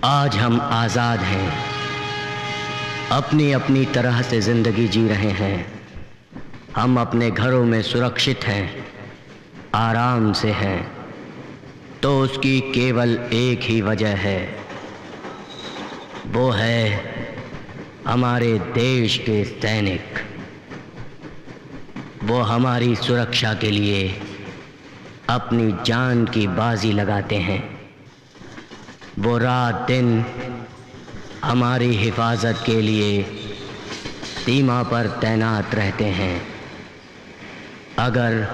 आज हम आज़ाद हैं, अपनी अपनी तरह से ज़िंदगी जी रहे हैं। हम अपने घरों में सुरक्षित हैं, आराम से हैं, तो उसकी केवल एक ही वजह है, वो है हमारे देश के सैनिक। वो हमारी सुरक्षा के लिए अपनी जान की बाजी लगाते हैं। वो रात दिन हमारी हिफाजत के लिए सीमा पर तैनात रहते हैं। अगर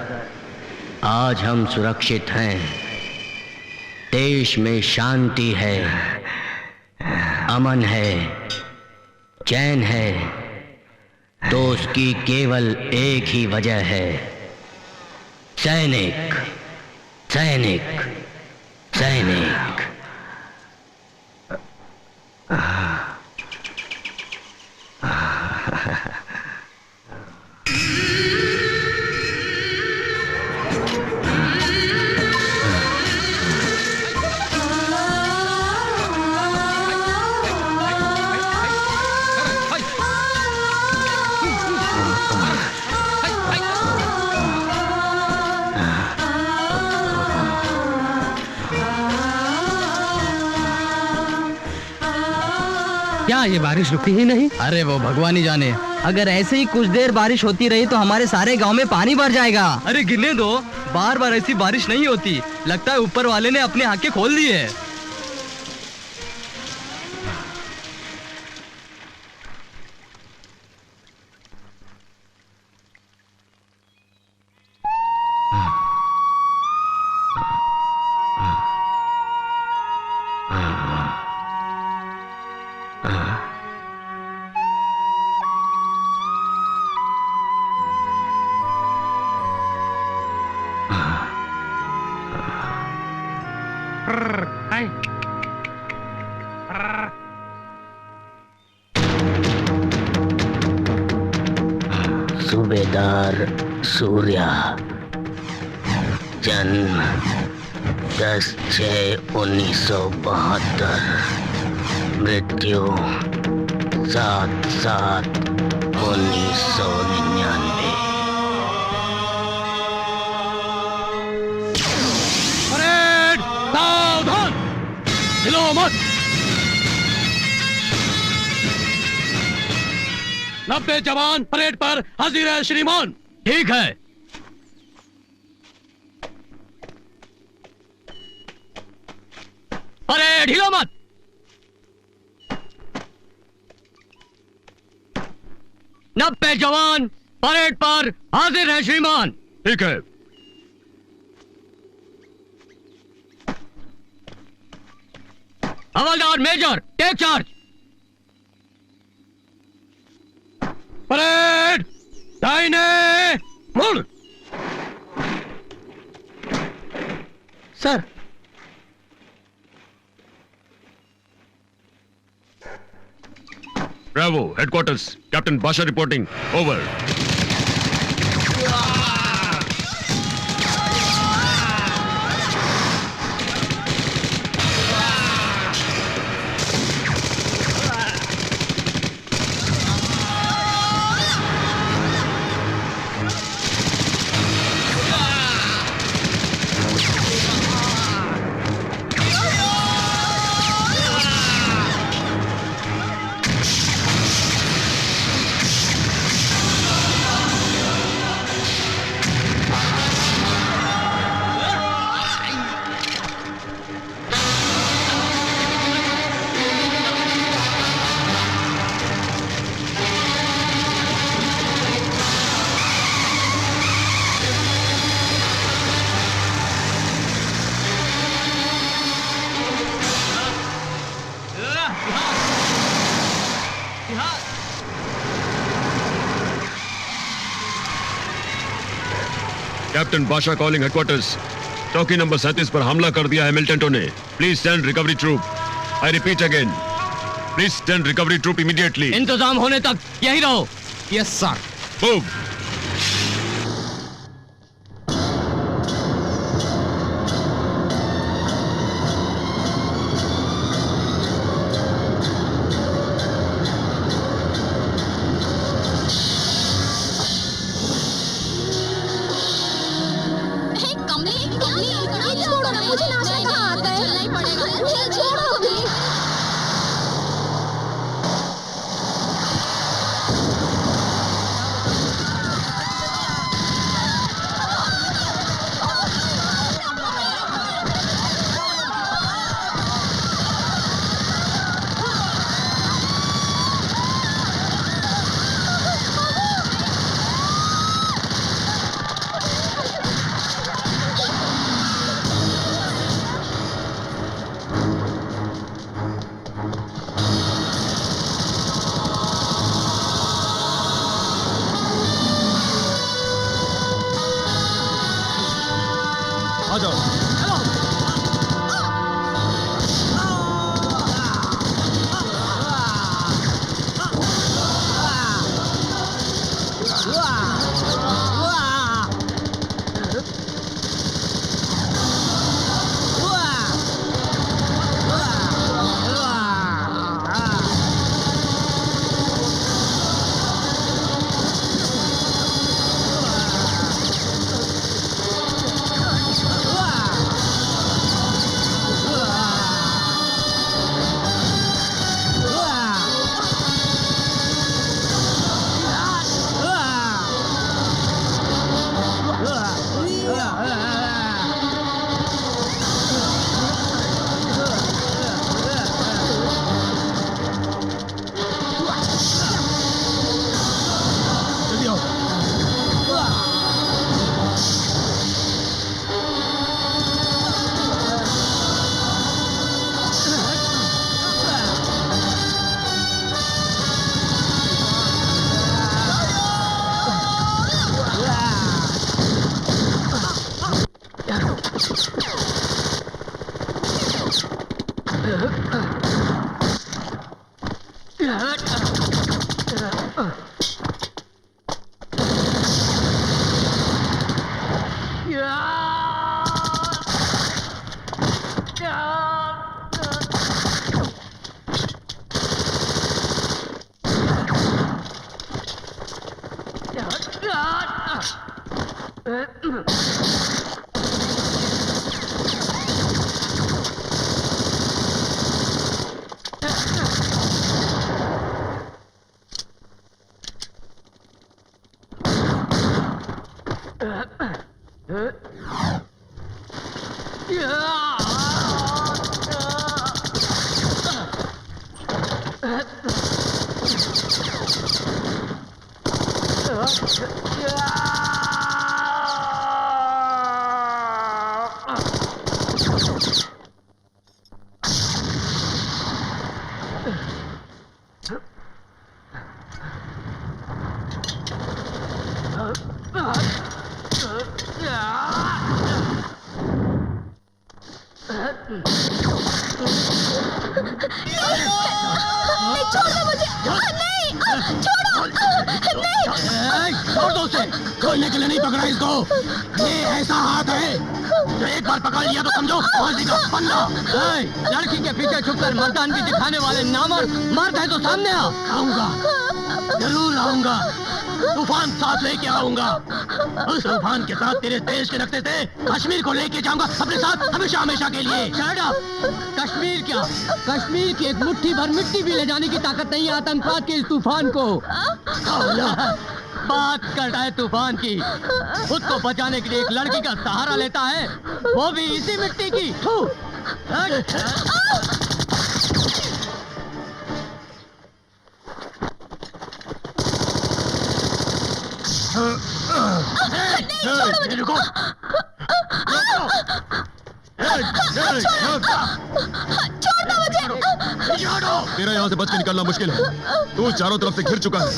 आज हम सुरक्षित हैं, देश में शांति है, अमन है, चैन है, तो उसकी केवल एक ही वजह है, सैनिक, सैनिक, सैनिक। क्या ये बारिश रुकती ही नहीं? अरे वो भगवान ही जाने। अगर ऐसे ही कुछ देर बारिश होती रही तो हमारे सारे गांव में पानी भर जाएगा। अरे गिरने दो, बार बार ऐसी बारिश नहीं होती। लगता है ऊपर वाले ने अपने आंखें खोल दी है। सूबेदार सूर्या, जन्म 10/6/1972, मृत्यु 7/7/1999। परेड सावधान, हिलो मत। 90 जवान परेड पर हाजिर है श्रीमान। ठीक है। परेड हिलो मत। 90 जवान परेड पर हाजिर है श्रीमान। ठीक है। हवलदार मेजर टेक चार्ज। परेड दाहिने मुड़। Sir, bravo, headquarters, captain Basha reporting, over. Captain Basha calling headquarters. चौकी नंबर 37 पर हमला कर दिया है मिलिटेंटों ने। Please send recovery troop. I repeat again, please send recovery troop immediately. इंतजाम होने तक यही रहो। Yes sir. मूव। छोड़ दो उसे, खोलने के लिए नहीं पकड़ा इसको। ये ऐसा हाथ है जो एक बार पकड़ लिया तो समझो फांसी का फंदा। लड़की के पीछे छुपकर मर्दानगी दिखाने वाले नामर्द मर्द है तो सामने आ। आऊंगा, जरूर आऊंगा, तूफान साथ लेके आऊंगा। उस तूफान के साथ तेरे देश के नक्शे से कश्मीर को लेके जाऊंगा अपने साथ हमेशा हमेशा के लिए। Shut up! कश्मीर क्या, कश्मीर की एक मुट्ठी भर मिट्टी भी ले जाने की ताकत नहीं है आतंकवाद के इस तूफान को। बात करता है तूफान की, खुद को बचाने के लिए एक लड़की का सहारा लेता है, वो भी इसी मिट्टी की। रुको, तेरा यहाँ से बच के निकलना मुश्किल है, तू चारों तरफ से घिर चुका है।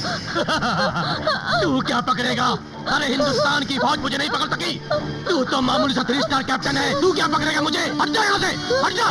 तू क्या पकड़ेगा? अरे हिंदुस्तान की फौज मुझे नहीं पकड़ सकी। तू तो मामूली सा 3 स्टार कैप्टन है, तू क्या पकड़ेगा मुझे? हट जा यहाँ से, हट जा।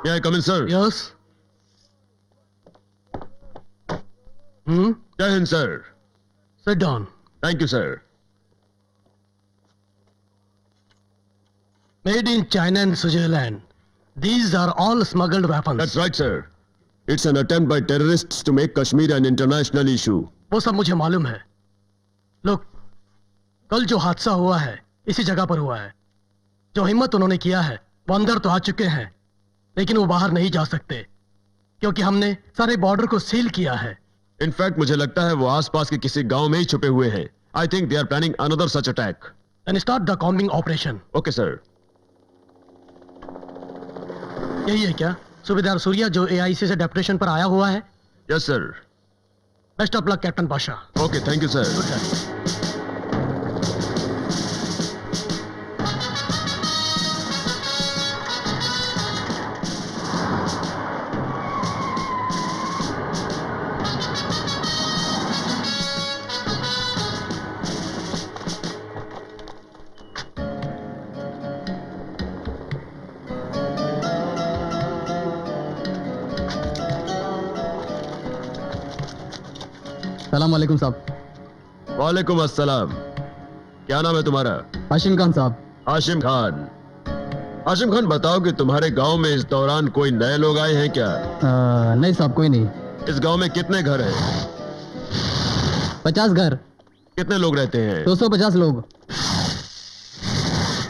May I come in, sir? Yes. Jai Hind, sir. Sit down. Thank you, sir. Made in China and Switzerland. These are all smuggled weapons. That's right, sir. It's an attempt by terrorists to make Kashmir an international issue. वो सब मुझे मालूम है। लोग, कल जो हादसा हुआ है इसी जगह पर हुआ है। जो हिम्मत उन्होंने किया है वो अंदर तो आ चुके हैं, लेकिन वो बाहर नहीं जा सकते क्योंकि हमने सारे बॉर्डर को सील किया है। इनफैक्ट मुझे लगता है वो आसपास के किसी गांव में ही छुपे हुए हैं। I think they are planning another such attack. Then start the combing operation. Okay sir. यही है क्या सूबेदार सूर्या जो AIC से डेप्यूटेशन पर आया हुआ है? Yes sir. Best of luck captain Pasha. Okay, thank you sir. सलाम वालेकुम साहब। वालेकुम अस्सलाम। क्या नाम है तुम्हारा? हाशिम खान साहब। हाशिम खान। हाशिम खान, बताओ कि तुम्हारे गांव में इस दौरान कोई नए लोग आए हैं क्या? नहीं साहब, कोई नहीं। इस गांव में कितने घर हैं? 50 घर। कितने लोग रहते हैं? 250 लोग।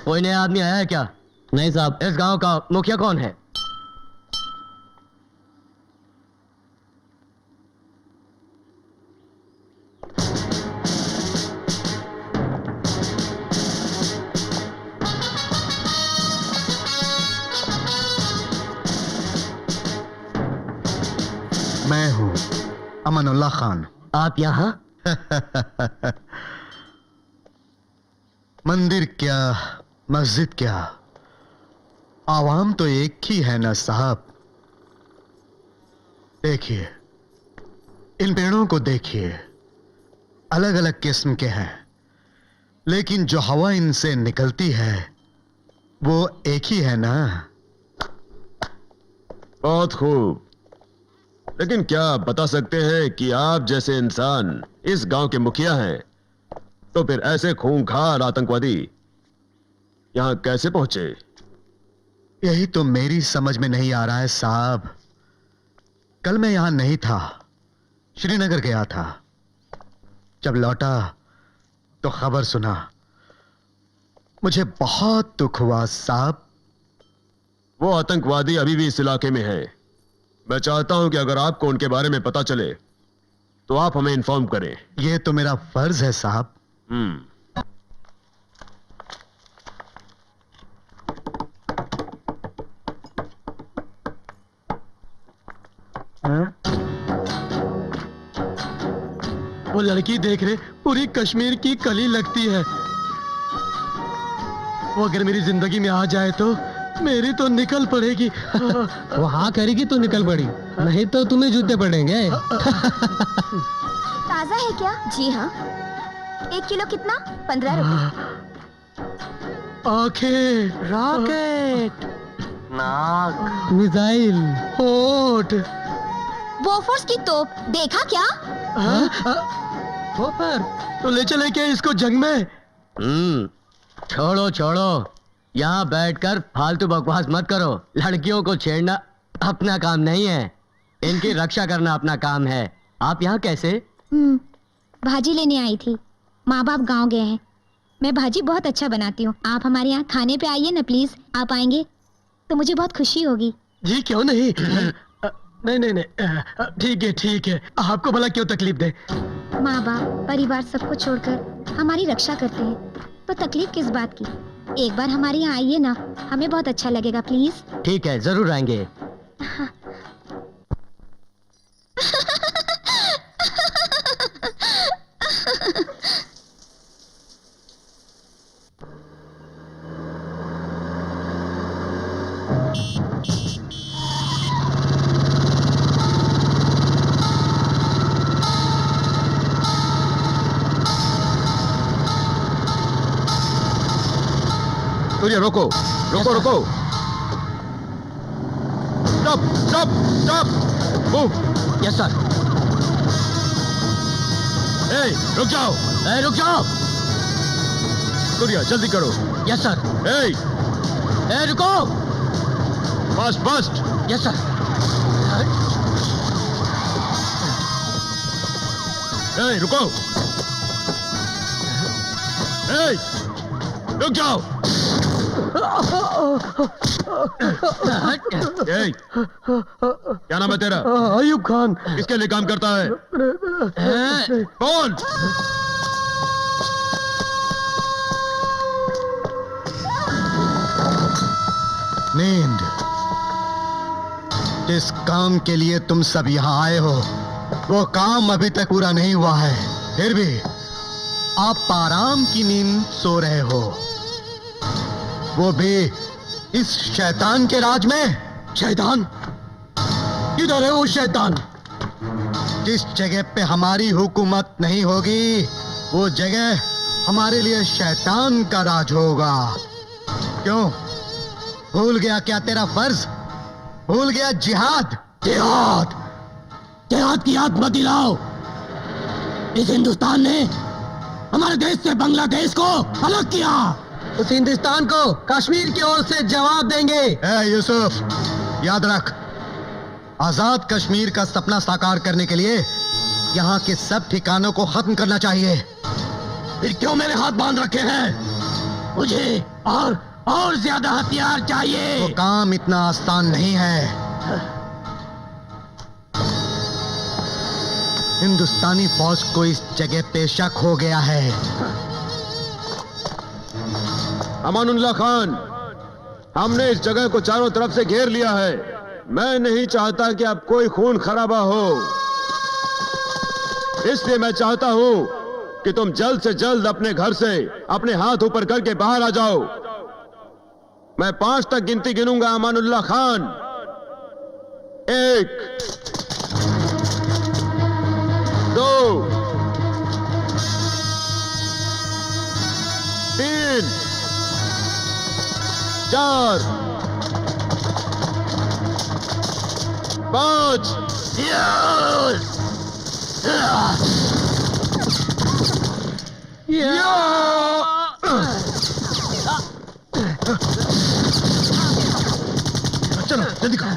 कोई नया आदमी आया है क्या? नहीं साहब। इस गांव का मुखिया कौन है? मैं हूँ अमानुल्लाह खान। आप यहाँ? मंदिर क्या, मस्जिद क्या, आवाम तो एक ही है ना साहब। देखिए, इन पेड़ों को देखिए, अलग अलग किस्म के हैं, लेकिन जो हवा इनसे निकलती है वो एक ही है ना। बहुत खूब। लेकिन क्या आप बता सकते हैं कि आप जैसे इंसान इस गांव के मुखिया हैं, तो फिर ऐसे खूंखार आतंकवादी यहां कैसे पहुंचे? यही तो मेरी समझ में नहीं आ रहा है साहब। कल मैं यहां नहीं था, श्रीनगर गया था। जब लौटा तो खबर सुना, मुझे बहुत दुख हुआ साहब। वो आतंकवादी अभी भी इस इलाके में है। मैं चाहता हूं कि अगर आपको उनके बारे में पता चले तो आप हमें इन्फॉर्म करें। यह तो मेरा फर्ज है साहब। वो लड़की देख रहे, पूरी कश्मीर की कली लगती है। वो अगर मेरी जिंदगी में आ जाए तो मेरी तो निकल पड़ेगी। वो हाँ करेगी तो निकल पड़ी, नहीं तो तुम्हें जूते पड़ेंगे। ताजा है क्या? जी हाँ। 1 किलो कितना? 15 रुपए। आंखें, रॉकेट, नाक, मिसाइल, होठ, बोफोर्स की तोप देखा क्या? ऊपर। तो ले चले क्या इसको जंग में? छोड़ो छोड़ो, यहाँ बैठकर फालतू बकवास मत करो। लड़कियों को छेड़ना अपना काम नहीं है, इनकी रक्षा करना अपना काम है। आप यहाँ कैसे? भाजी लेने आई थी। माँ बाप गांव गए हैं। मैं भाजी बहुत अच्छा बनाती हूँ। आप हमारे यहाँ खाने पे आइए ना प्लीज। आप आएंगे तो मुझे बहुत खुशी होगी। जी क्यों नहीं। नहीं नहीं नहीं, ठीक है। आपको भला क्यों तकलीफ दे? माँ बाप परिवार सबको छोड़कर हमारी रक्षा करते हैं, तो तकलीफ किस बात की। एक बार हमारे यहाँ आइए ना, हमें बहुत अच्छा लगेगा प्लीज। ठीक है, जरूर आएंगे। सूर्य, रोको रोको रोको। Stop stop stop, move. Yes sir. रुक जाओ। रुक जाओ। सूर्य, जल्दी करो। Yes sir. रुको। Fast fast. Yes sir. रुको। रुक जाओ। क्या नाम है तेरा? अयूब खान। किसके लिए काम करता है? कौन? नींद। जिस काम के लिए तुम सब यहाँ आए हो, वो काम अभी तक पूरा नहीं हुआ है। फिर भी आप आराम की नींद सो रहे हो, वो भी इस शैतान के राज में। शैतान? किधर है वो शैतान? जिस जगह पे हमारी हुकूमत नहीं होगी, वो जगह हमारे लिए शैतान का राज होगा। क्यों भूल गया क्या तेरा फर्ज? भूल गया जिहाद? जिहाद? जिहाद की याद मत दिलाओ। इस हिंदुस्तान ने हमारे देश से बांग्लादेश को अलग किया। उस हिंदुस्तान को कश्मीर की ओर से जवाब देंगे। ए यूसुफ, याद रख, आजाद कश्मीर का सपना साकार करने के लिए यहाँ के सब ठिकानों को खत्म करना चाहिए। फिर क्यों मेरे हाथ बांध रखे हैं? मुझे और ज्यादा हथियार चाहिए। वो काम इतना आसान नहीं है। हिंदुस्तानी फौज को इस जगह पे शक हो गया है। अमानुल्लाह खान, हमने इस जगह को चारों तरफ से घेर लिया है। मैं नहीं चाहता कि अब कोई खून खराबा हो, इसलिए मैं चाहता हूं कि तुम जल्द से जल्द अपने घर से अपने हाथ ऊपर करके बाहर आ जाओ। मैं 5 तक गिनती गिनूंगा अमानुल्लाह खान। 1, 2, 3, 4, 5। चलो जल्दी करो।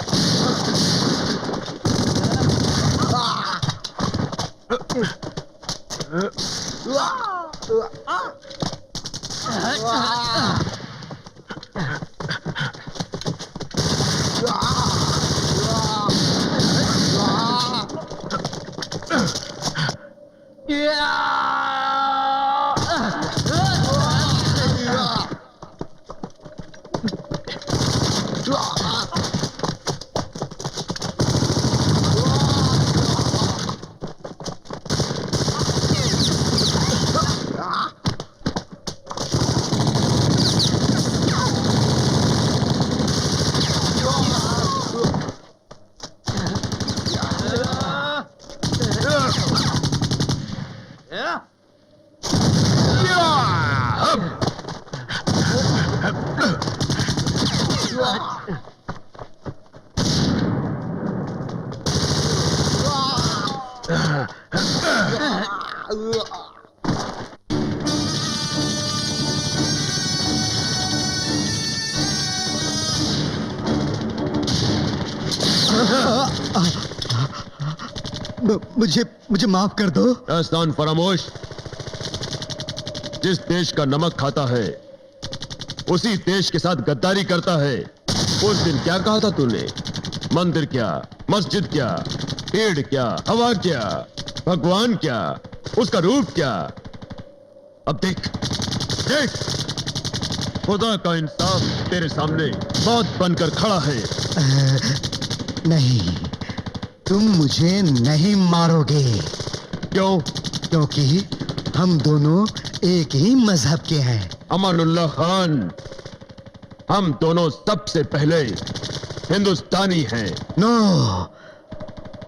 मुझे माफ कर दो। एहसान फरामोश। जिस देश का नमक खाता है उसी देश के साथ गद्दारी करता है। उस दिन क्या कहा था तूने? मंदिर क्या, मस्जिद क्या, पेड़ क्या, हवा क्या, भगवान क्या, उसका रूप क्या? अब देख देख, खुदा का इंसाफ तेरे सामने मौत बनकर खड़ा है। नहीं, तुम मुझे नहीं मारोगे। क्यों? क्योंकि हम दोनों एक ही मजहब के हैं। अमानुल्लाह खान, हम दोनों सबसे पहले हिंदुस्तानी हैं। No,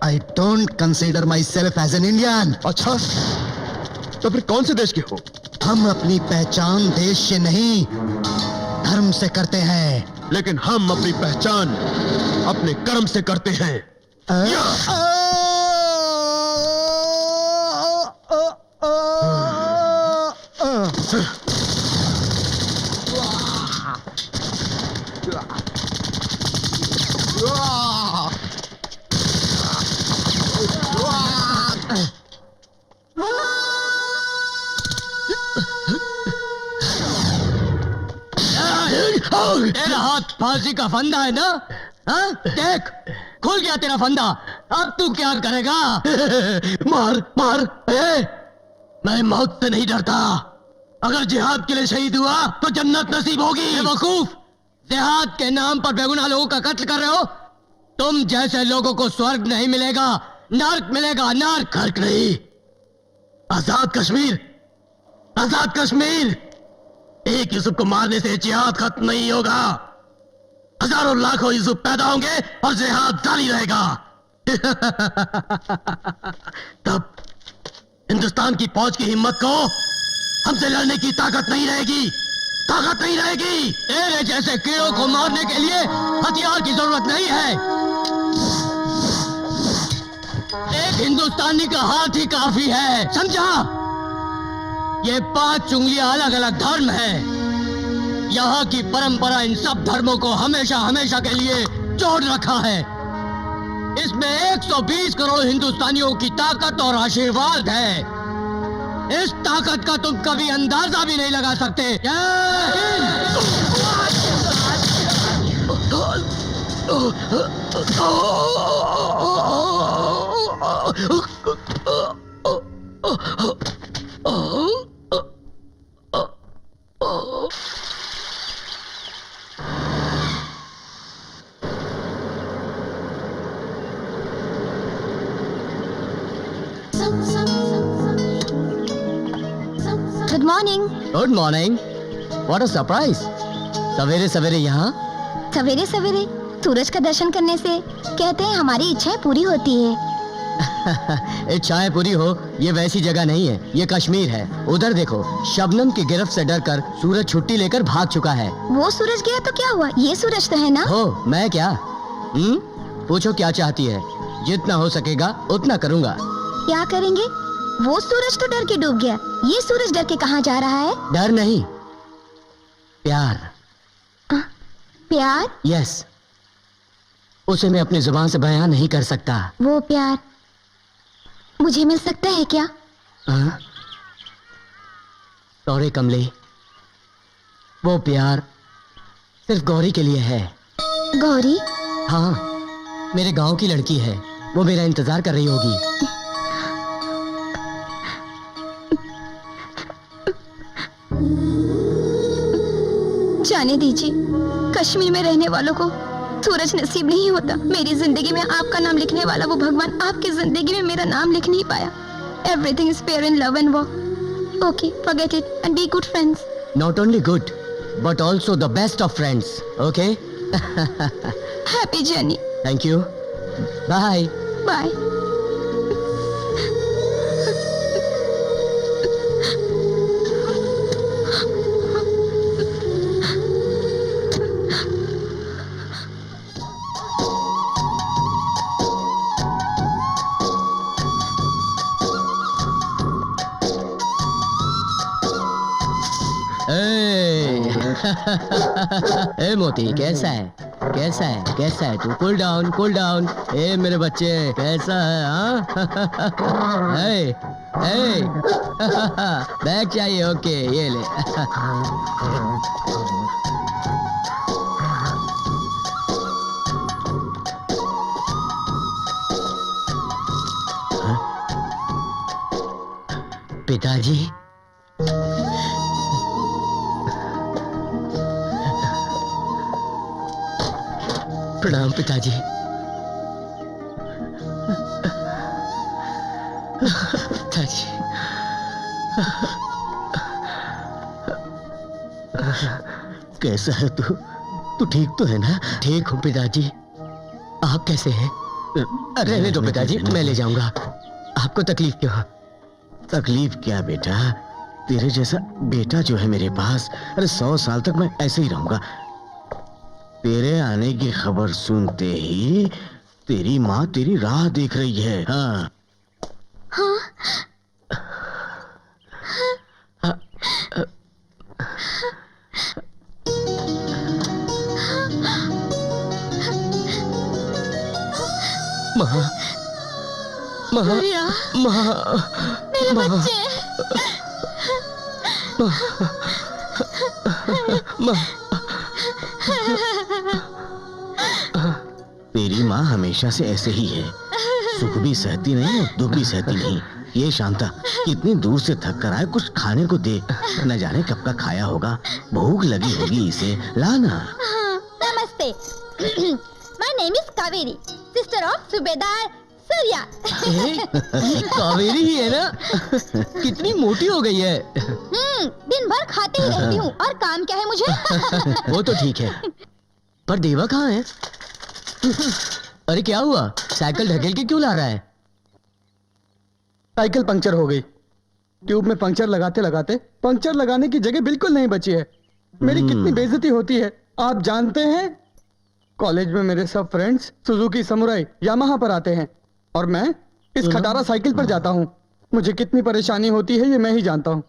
I don't consider myself as an Indian. अच्छा, तो फिर कौन से देश के हो? हम अपनी पहचान देश से नहीं, धर्म से करते हैं। लेकिन हम अपनी पहचान अपने कर्म से करते हैं। तेरा हाथ फांसी का फंदा है ना? हाँ? देख, खुल गया तेरा फंदा। अब तू क्या करेगा? मार मार। मैं मौत से नहीं डरता। अगर जिहाद के लिए शहीद हुआ तो जन्नत नसीब होगी। बेवकूफ, जिहाद के नाम पर बेगुनाह लोगों का कत्ल कर रहे हो। तुम जैसे लोगों को स्वर्ग नहीं मिलेगा, नर्क मिलेगा। नर्क नहीं। आजाद कश्मीर, आजाद कश्मीर। एक यूसुफ को मारने से जिहाद खत्म नहीं होगा। हजारों लाखों यूसुफ पैदा होंगे और जिहाद जारी रहेगा। तब हिंदुस्तान की फौज की हिम्मत को हमसे लड़ने की ताकत नहीं रहेगी। ताकत नहीं रहेगी। तेरे जैसे कीड़ों को मारने के लिए हथियार की जरूरत नहीं है। एक हिंदुस्तानी का हाथ ही काफी है, समझा? ये 5 उंगलियां अलग अलग धर्म है। यहाँ की परंपरा इन सब धर्मों को हमेशा हमेशा के लिए जोड़ रखा है। इसमें 120 करोड़ हिंदुस्तानियों की ताकत और आशीर्वाद है। इस ताकत का तुम कभी अंदाजा भी नहीं लगा सकते। Good morning. Good morning. What a surprise. सवेरे सवेरे यहाँ। सवेरे सवेरे सूरज का दर्शन करने से कहते हैं हमारी इच्छाएं पूरी होती है। इच्छाएं पूरी हो ये वैसी जगह नहीं है, ये कश्मीर है। उधर देखो, शबनम की गिरफ्त से डरकर सूरज छुट्टी लेकर भाग चुका है। वो सूरज गया तो क्या हुआ, ये सूरज तो है ना। हो मैं क्या? पूछो क्या चाहती है? जितना हो सकेगा उतना करूँगा। क्या करेंगे? वो सूरज तो डर के डूब गया, ये सूरज डर के कहाँ जा रहा है? डर नहीं, प्यार। प्यार? यस, उसे मैं अपनी जुबान से बयां नहीं कर सकता। वो प्यार मुझे मिल सकता है क्या? सॉरी कमली, वो प्यार सिर्फ गौरी के लिए है। गौरी? हाँ, मेरे गांव की लड़की है, वो मेरा इंतजार कर रही होगी। जाने दीजिए, कश्मीर में रहने वालों को सूरज नसीब नहीं होता। मेरी जिंदगी में आपका नाम लिखने वाला वो भगवान आपकी जिंदगी में मेरा नाम लिख नहीं पाया। Everything is fair in love and war. Okay, forget it and be good friends. Not only good, but also the best of friends. Okay? Happy journey. Thank you. Bye. Bye. ए मोती, कैसा है? कैसा है? कैसा है तू? Cool down, cool down. ए मेरे बच्चे, कैसा है? हाँ? ए, बैग चाहिए? ओके, ये ले। पिताजी, प्रणाम पिताजी। पिताजी, कैसा है तू? तू ठीक तो है ना? ठीक हूँ पिताजी। आप कैसे हैं? रहने दो पिताजी, मैं ले जाऊंगा। आपको तकलीफ क्यों? तकलीफ क्या बेटा, तेरे जैसा बेटा जो है मेरे पास, अरे 100 साल तक मैं ऐसे ही रहूंगा। तेरे आने की खबर सुनते ही तेरी माँ तेरी राह देख रही है। हाँ, हाँ? माँ, माँ, माँ, मेरे बच्चे। माँ, तेरी माँ हमेशा से ऐसे ही है, सुख भी सहती नहीं और दुख भी सहती नहीं। ये शांता कितनी दूर से थक कर आए, कुछ खाने को दे। न जाने कब का खाया होगा, भूख लगी होगी इसे, लाना। नमस्ते। My name is Kaveri, sister of सुबेदार सूर्या। कावेरी ही है ना? कितनी मोटी हो गई है। दिन भर खाते ही रहती हूँ, और काम क्या है मुझे? वो तो ठीक है, पर देवा कहाँ है? अरे क्या हुआ? साइकिल ढकेल के क्यों ला रहा है? साइकिल पंक्चर हो गई। ट्यूब में पंक्चर लगाते लगाते पंक्चर लगाने की जगह बिल्कुल नहीं बची है। मेरी कितनी बेइज्जती होती है आप जानते हैं? कॉलेज में मेरे सब फ्रेंड्स सुजुकी समुराई यामाहा पर आते हैं और मैं इस खटारा साइकिल पर जाता हूँ। मुझे कितनी परेशानी होती है ये मैं ही जानता हूँ।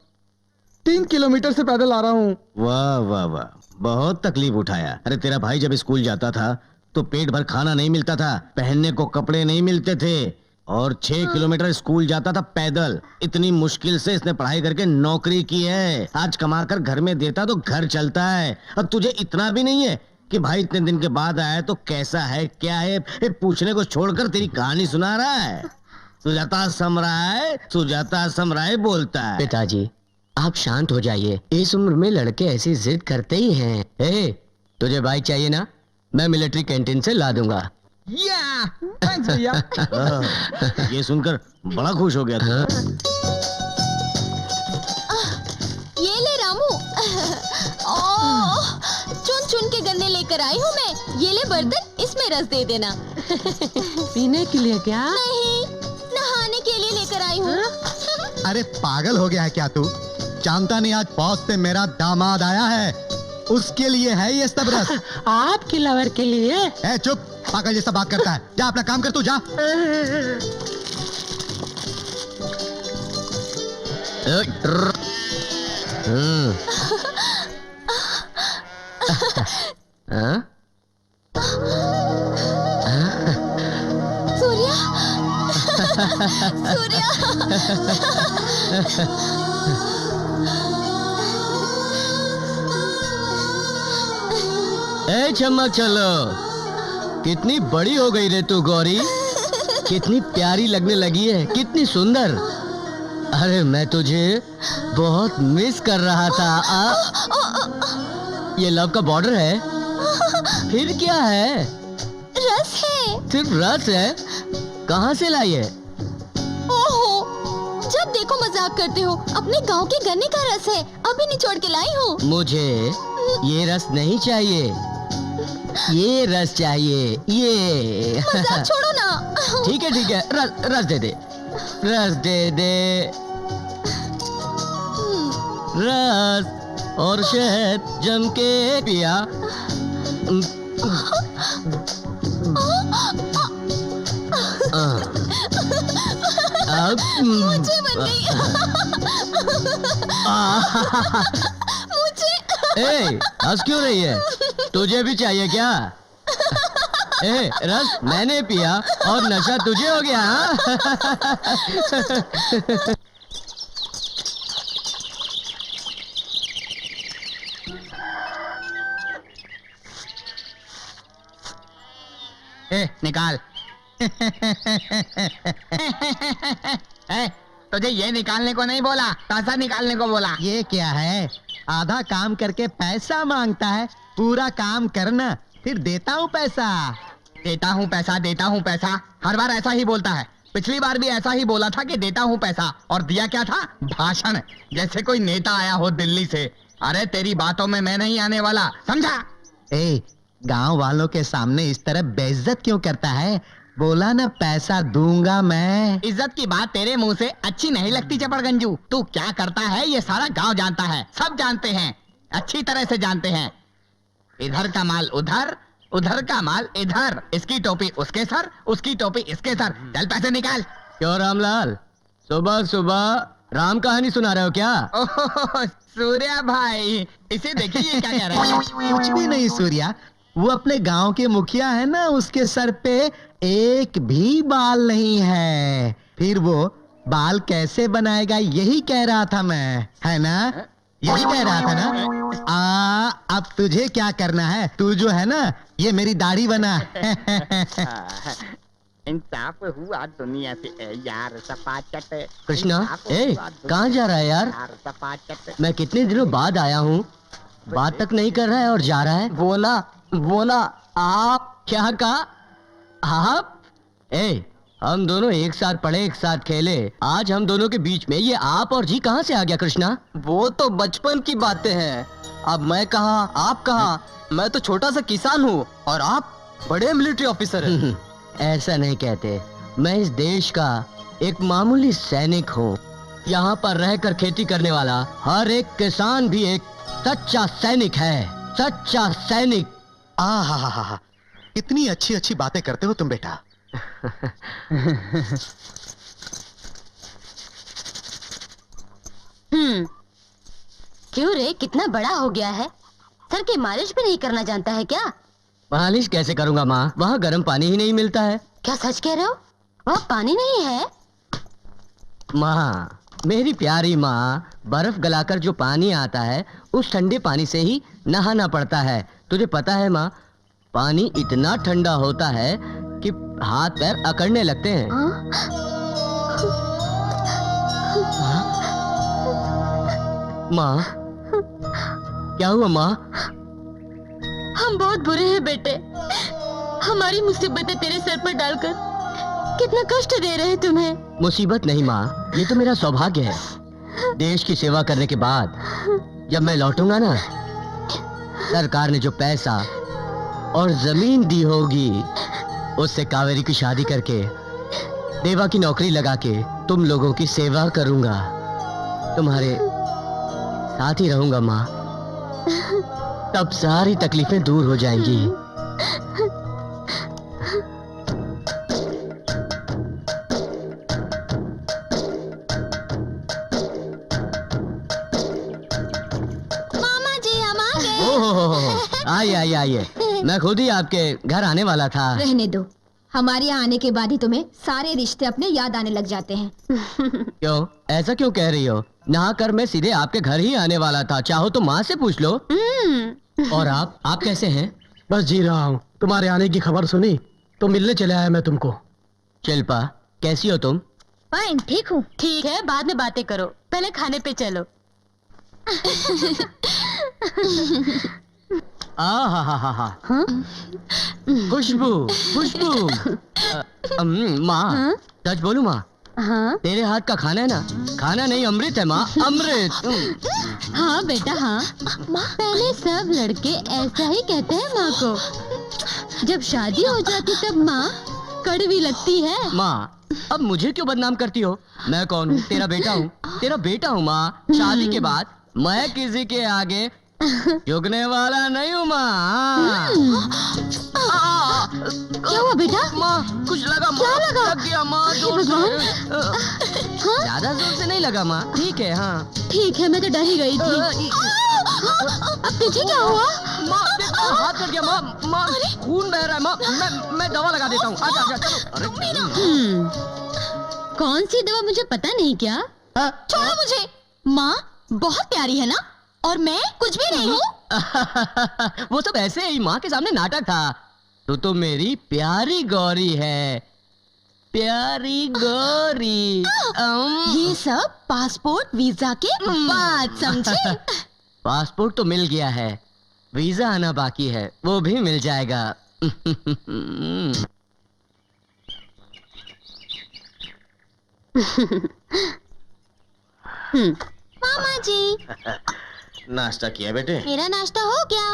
3 किलोमीटर से पैदल आ रहा हूँ। वाह वाह वाह, बहुत तकलीफ उठाया। अरे तेरा भाई जब स्कूल जाता था तो पेट भर खाना नहीं मिलता था, पहनने को कपड़े नहीं मिलते थे, और 6 किलोमीटर स्कूल जाता था पैदल। इतनी मुश्किल से इसने पढ़ाई करके नौकरी की है, आज कमा कर घर में देता तो घर चलता है। अब तुझे इतना भी नहीं है कि भाई इतने दिन के बाद आया तो कैसा है क्या है, पूछने को छोड़कर तेरी कहानी सुना रहा है। सुजाता समराय बोलता है। पिताजी आप शांत हो जाइए, इस उम्र में लड़के ऐसी जिद करते ही हैं। तुझे बाइक चाहिए ना, मैं मिलिट्री कैंटीन से ला दूंगा। थैंक्स भैया। ये सुनकर बड़ा खुश हो गया था। ये ले रामू। ओह, चुन चुन के गन्ने लेकर आई हूँ मैं। ये ले बर्तन, इसमें रस दे देना। पीने के लिए क्या? नहीं, नहाने के लिए लेकर आई हूँ। अरे पागल हो गया है क्या तू? जानता नहीं आज फौज से मेरा दामाद आया है, उसके लिए है ये सब रस। आपके लवर के लिए? ए चुप, पागल जैसा बात करता है। जा अपना काम कर, तू जा। सूर्या, सूर्या। चमक चलो, कितनी बड़ी हो गई रे तू गौरी, कितनी प्यारी लगने लगी है, कितनी सुंदर। अरे मैं तुझे बहुत मिस कर रहा था। ये लव का बॉर्डर है, फिर क्या है? रस है। सिर्फ रस है? कहाँ से लाई है? ओहो, जब देखो मजाक करते हो। अपने गांव के गन्ने का रस है, अभी निचोड़ के लाई हूँ। मुझे ये रस नहीं चाहिए, ये रस चाहिए, ये। मजाक छोड़ो ना। ठीक है, रस दे दे, रस दे दे। रस और शहद जम के पिया। अब मुझे बन गई। मुझे। हंस क्यों रही है? तुझे भी चाहिए क्या? रस मैंने पिया और नशा तुझे हो गया। निकाल। तुझे ये निकालने को नहीं बोला, पैसा निकालने को बोला। ये क्या है? आधा काम करके पैसा मांगता है, पूरा काम करना फिर देता हूँ पैसा। देता हूँ पैसा, हर बार ऐसा ही बोलता है। पिछली बार भी ऐसा ही बोला था कि देता हूँ पैसा, और दिया क्या था? भाषण, जैसे कोई नेता आया हो दिल्ली से। अरे तेरी बातों में मैं नहीं आने वाला, समझा? गांव वालों के सामने इस तरह बेइज्जत क्यों करता है? बोला ना पैसा दूंगा मैं। इज्जत की बात तेरे मुंह से अच्छी नहीं लगती चपड़गंजू। तू क्या करता है ये सारा गांव जानता है, सब जानते हैं, अच्छी तरह से जानते हैं। इधर का माल उधर, उधर का माल इधर। इसकी टोपी उसके सर, उसकी टोपी इसके सर। चल पैसे निकाल। क्यों रामलाल, सुबह सुबह राम कहानी सुना रहे हो क्या? ओह सूर्या भाई, इसे देखिए क्या कह रहा है। कुछ भी नहीं सूर्या, वो अपने गांव के मुखिया है ना, उसके सर पे एक भी बाल नहीं है, फिर वो बाल कैसे बनाएगा यही कह रहा था मैं, है ना? यही कह रहा था ना? अब तुझे क्या करना है? तू जो है ना, ये मेरी दाढ़ी बना। इंसाफ हुआ दुनिया से यार, सपाचट। कृष्णा, कहाँ जा रहा है यार? सपाचट। मैं कितने दिनों बाद आया हूँ, बात तक नहीं कर रहा है और जा रहा है। बोला आप क्या कहा? आप? हम दोनों एक साथ पढ़े, एक साथ खेले, आज हम दोनों के बीच में ये आप और जी कहाँ से आ गया कृष्णा? वो तो बचपन की बातें हैं। अब मैं कहाँ, आप कहाँ? मैं तो छोटा सा किसान हूँ और आप बड़े मिलिट्री ऑफिसर हैं। ऐसा नहीं कहते, मैं इस देश का एक मामूली सैनिक हूँ। यहाँ पर रहकर खेती करने वाला हर एक किसान भी एक सच्चा सैनिक है, सच्चा सैनिक। हा, कितनी अच्छी अच्छी बातें करते हो तुम बेटा। क्यों रे, कितना बड़ा हो गया है? सर की मालिश भी नहीं करना जानता है क्या? मालिश कैसे करूंगा माँ, वहाँ गर्म पानी ही नहीं मिलता है। क्या सच कह रहे हो? वहाँ पानी नहीं है? माँ, मेरी प्यारी माँ, बर्फ गलाकर जो पानी आता है उस ठंडे पानी से ही नहाना पड़ता है। तुझे पता है माँ, पानी इतना ठंडा होता है कि हाथ पैर अकड़ने लगते हैं। माँ, क्या हुआ माँ? हम बहुत बुरे हैं बेटे। हमारी मुसीबतें तेरे सर पर डालकर कितना कष्ट दे रहे हैं तुम्हें। मुसीबत नहीं माँ, ये तो मेरा सौभाग्य है। देश की सेवा करने के बाद जब मैं लौटूंगा ना, सरकार ने जो पैसा और जमीन दी होगी उससे कावेरी की शादी करके देवा की नौकरी लगा के तुम लोगों की सेवा करूंगा। तुम्हारे साथ ही रहूंगा माँ, तब सारी तकलीफें दूर हो जाएंगी। मामा जी हम आ गए। ओह, आइए आइए आइए, मैं खुद ही आपके घर आने वाला था। रहने दो, हमारे यहाँ आने के बाद ही तुम्हें सारे रिश्ते अपने याद आने लग जाते हैं। क्यों, ऐसा क्यों कह रही हो? नहा कर मैं सीधे आपके घर ही आने वाला था, चाहो तो माँ से पूछ लो। और आप कैसे हैं? बस जी रहा हूँ। तुम्हारे आने की खबर सुनी तो मिलने चले आया मैं तुमको। शिल्पा, कैसी हो तुम? फाइन, ठीक हूँ। ठीक है, बाद में बातें करो, पहले खाने पे चलो। आहा, खुशबू खुशबू। माँ, सच बोलूं माँ, हाँ तेरे हाथ का खाना है ना, खाना नहीं अमृत है माँ, अमृत। हाँ बेटा हाँ, पहले सब लड़के ऐसा ही कहते हैं माँ को। जब शादी हो जाती तब माँ कड़वी लगती है। माँ, अब मुझे क्यों बदनाम करती हो? मैं कौन हूँ? तेरा बेटा हूँ, तेरा बेटा हूँ माँ। शादी के बाद मैं किसी के आगे झुकने वाला नहीं हूँ माँ। क्या हुआ बेटा? माँ, कुछ लगा माँ। क्या लगा? लग गया माँ, जोर से। ज्यादा जोर से नहीं लगा माँ, ठीक है। हाँ ठीक है, मैं तो डर ही गई थी। अब तुझे क्या हुआ? माँ, हाथ कट गया माँ, माँ खून बह रहा है माँ। मैं दवा लगा देता हूँ। आजा आजा, चलो। अरे कौन सी दवा मुझे पता नहीं क्या? छोड़ो मुझे। माँ बहुत प्यारी है ना, और मैं कुछ भी नहीं हूँ। वो सब ऐसे ही माँ के सामने नाटक था। तू तो मेरी प्यारी गौरी है, प्यारी गौरी। ये सब पासपोर्ट वीजा के बाद समझे। पासपोर्ट तो मिल गया है, वीजा आना बाकी है, वो भी मिल जाएगा। मामा जी, नाश्ता किया बेटे? मेरा नाश्ता हो गया।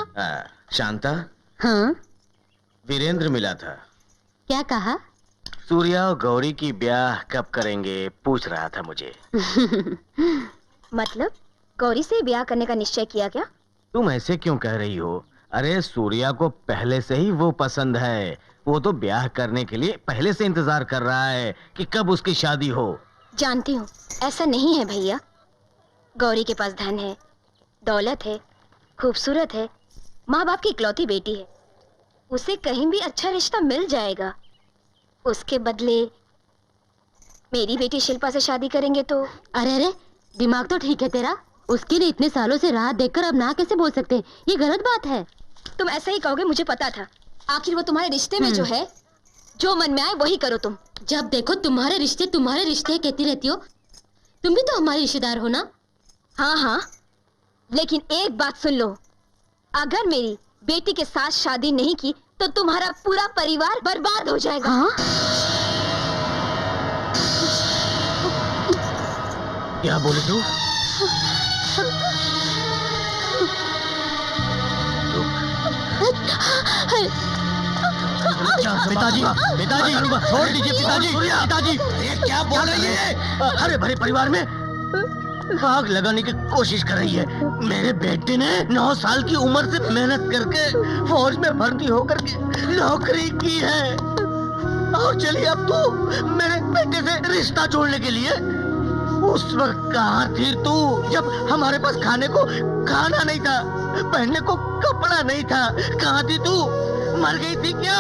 शांता, हाँ वीरेंद्र मिला था। क्या कहा? सूर्या और गौरी की ब्याह कब करेंगे पूछ रहा था मुझे। मतलब गौरी से ब्याह करने का निश्चय किया क्या? तुम ऐसे क्यों कह रही हो? अरे सूर्या को पहले से ही वो पसंद है। वो तो ब्याह करने के लिए पहले से इंतजार कर रहा है कि कब उसकी शादी हो। जानती हूँ ऐसा नहीं है भैया। गौरी के पास धन है, दौलत है, खूबसूरत है, माँ बाप की इकलौती बेटी है। उसे कहीं भी अच्छा रिश्ता मिल जाएगा। उसके बदले मेरी बेटी शिल्पा से शादी करेंगे तो। अरे अरे, दिमाग तो ठीक है तेरा। उसके लिए इतने सालों से राह देखकर अब ना कैसे बोल सकते हैं? ये गलत बात है। तुम ऐसा ही कहोगे, मुझे पता था। आखिर वो तुम्हारे रिश्ते में जो है, जो मन में आए वही करो तुम। जब देखो तुम्हारे रिश्ते कहती रहती हो। तुम भी तो हमारे रिश्तेदार हो ना। हाँ हाँ, लेकिन एक बात सुन लो, अगर मेरी बेटी के साथ शादी नहीं की तो तुम्हारा पूरा परिवार बर्बाद हो जाएगा। हाँ? क्या बोले तू? पिताजी, पिताजी, छोड़ दीजिए पिताजी, पिताजी। ये क्या बोल रही है? हरे भरे परिवार में आग लगाने की कोशिश कर रही है। मेरे बेटे ने 9 साल की उम्र से मेहनत करके फौज में भर्ती होकर के नौकरी की है, और चलिए अब तो मेरे बेटे से रिश्ता जोड़ने के लिए उस वक्त कहाँ थी तू, जब हमारे पास खाने को खाना नहीं था, पहनने को कपड़ा नहीं था? कहाँ थी तू? मर गई थी क्या?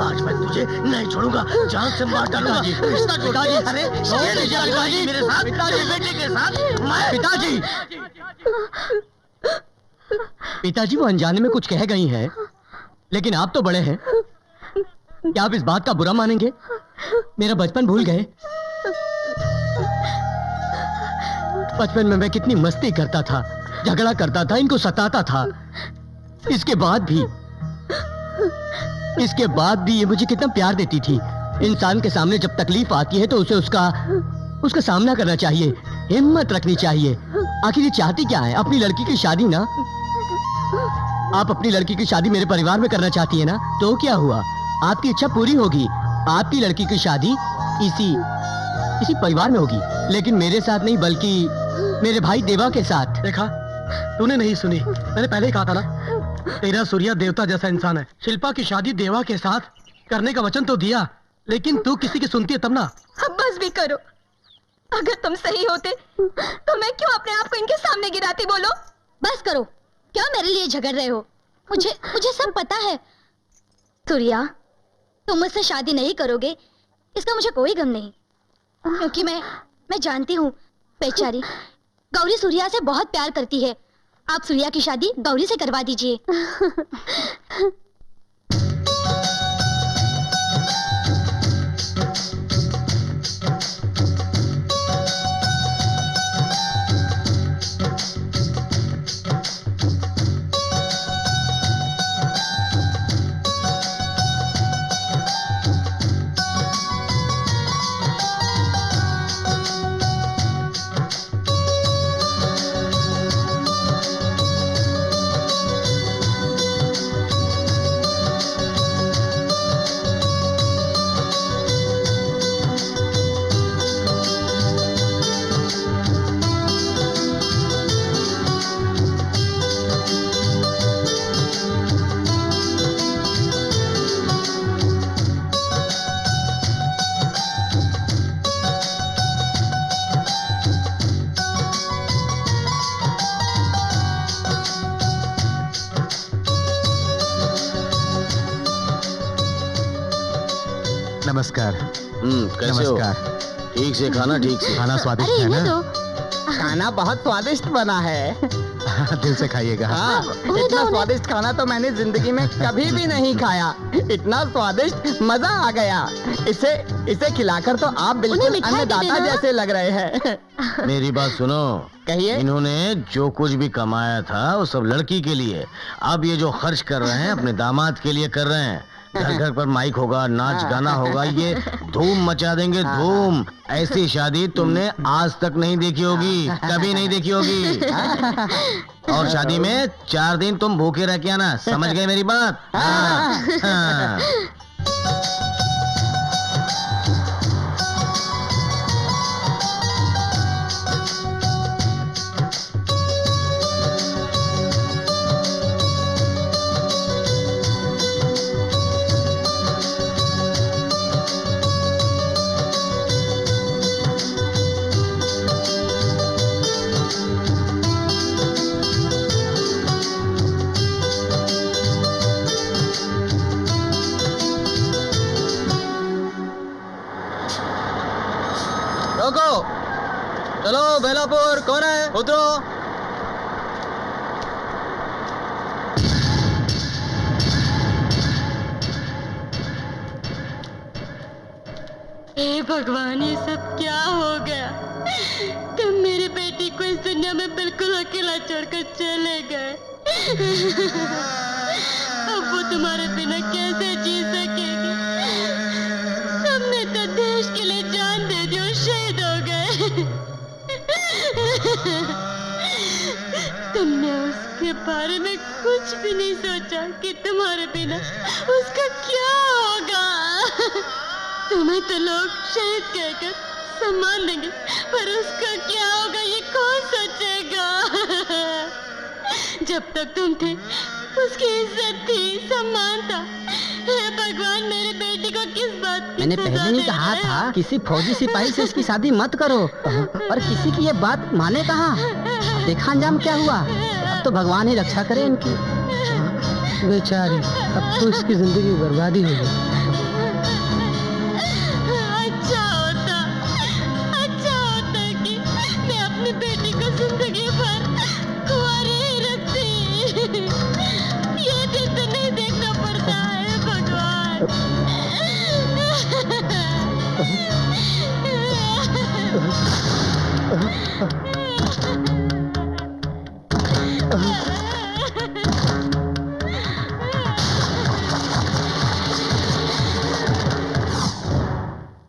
आज मैं तुझे नहीं छोड़ूंगा, जान से मार डालूंगा। रिश्ता पिताजी, अरे ये लीजिए पिताजी मेरे साथ, पिताजी बेटे के साथ मैं। पिताजी, पिताजी वो अनजाने में कुछ कह गई हैं, लेकिन आप तो बड़े हैं, क्या आप इस बात का बुरा मानेंगे? मेरा बचपन भूल गए? बचपन में मैं कितनी मस्ती करता था, झगड़ा करता था, इनको सताता था। इसके बाद भी ये मुझे कितना प्यार देती थी। इंसान के सामने जब तकलीफ आती है तो उसे उसका सामना करना चाहिए, हिम्मत रखनी चाहिए। आखिर ये चाहती क्या है? अपनी लड़की की शादी ना? आप अपनी लड़की की शादी मेरे परिवार में करना चाहती है ना? तो क्या हुआ, आपकी इच्छा पूरी होगी। आपकी लड़की की शादी इसी परिवार में होगी, लेकिन मेरे साथ नहीं, बल्कि मेरे भाई देवा के साथ। देखा, तूने नहीं सुनी, मैंने पहले ही कहा था ना, तेरा सूर्या देवता जैसा इंसान है। शिल्पा की शादी देवा के साथ करने का वचन तो दिया, लेकिन तू किसी की सुनती है तब ना। अब बस भी करो, अगर तुम सही होते तो मैं क्यों अपने आप को इनके सामने गिराती? बोलो। बस करो, क्या मेरे लिए झगड़ रहे हो? मुझे सब पता है। सूर्या, तुम मुझसे शादी नहीं करोगे इसका मुझे कोई गम नहीं, क्योंकि मैं जानती हूँ बेचारी गौरी सूर्या से बहुत प्यार करती है। आप सूर्या की शादी गौरी से करवा दीजिए। नमस्कार। कैसे हो? नमस्कार। ठीक से खाना, ठीक से खाना स्वादिष्ट है ना? खाना बहुत स्वादिष्ट बना है। दिल से खाइएगा। हाँ, इतना स्वादिष्ट खाना तो मैंने जिंदगी में कभी भी नहीं खाया। इतना स्वादिष्ट, मजा आ गया। इसे खिलाकर तो आप बिल्कुल अन्नदाता जैसे लग रहे हैं। मेरी बात सुनो, कहिए। इन्होंने जो कुछ भी कमाया था वो सब लड़की के लिए, अब ये जो खर्च कर रहे हैं अपने दामाद के लिए कर रहे हैं। घर घर पर माइक होगा, नाच गाना होगा, ये धूम मचा देंगे, धूम। ऐसी शादी तुमने आज तक नहीं देखी होगी, कभी नहीं देखी होगी। और शादी में 4 दिन तुम भूखे रह के आना, समझ गए मेरी बात? हाँ, हाँ। चलो बेलापुर, कौन है? उतरो। हे भगवान, ये सब क्या हो गया? तुम मेरी बेटी को इस दुनिया में बिल्कुल अकेला छोड़कर चले गए। अब वो तुम्हारे बिना कैसे जी सकेगी? तुमने तो देश के लिए जान दे दी और शहीद हो गए। तुमने उसके बारे में कुछ भी नहीं सोचा कि तुम्हारे बिना उसका क्या होगा। तुम्हें तो लोग शहीद कहकर सम्मान देंगे, पर उसका क्या होगा ये कौन सोचेगा? जब तक तुम थे उसकी इज्जत थी, सम्मान था, हे भगवान, मेरे बेटे को किस बात की मैंने सजा पहले ही दे कहा रहे था हैं? किसी फौजी सिपाही से इसकी शादी मत करो, और किसी की ये बात माने कहाँ। देखा अंजाम क्या हुआ। अब तो भगवान ही रक्षा करे इनकी। बेचारी, अब तो इसकी जिंदगी बर्बादी हो गई। अच्छा होता कि मैं अपनी बेटी को जिंदगी भर कुंवारी ही रखती। ये दिन तो नहीं देखना पड़ता है भगवान।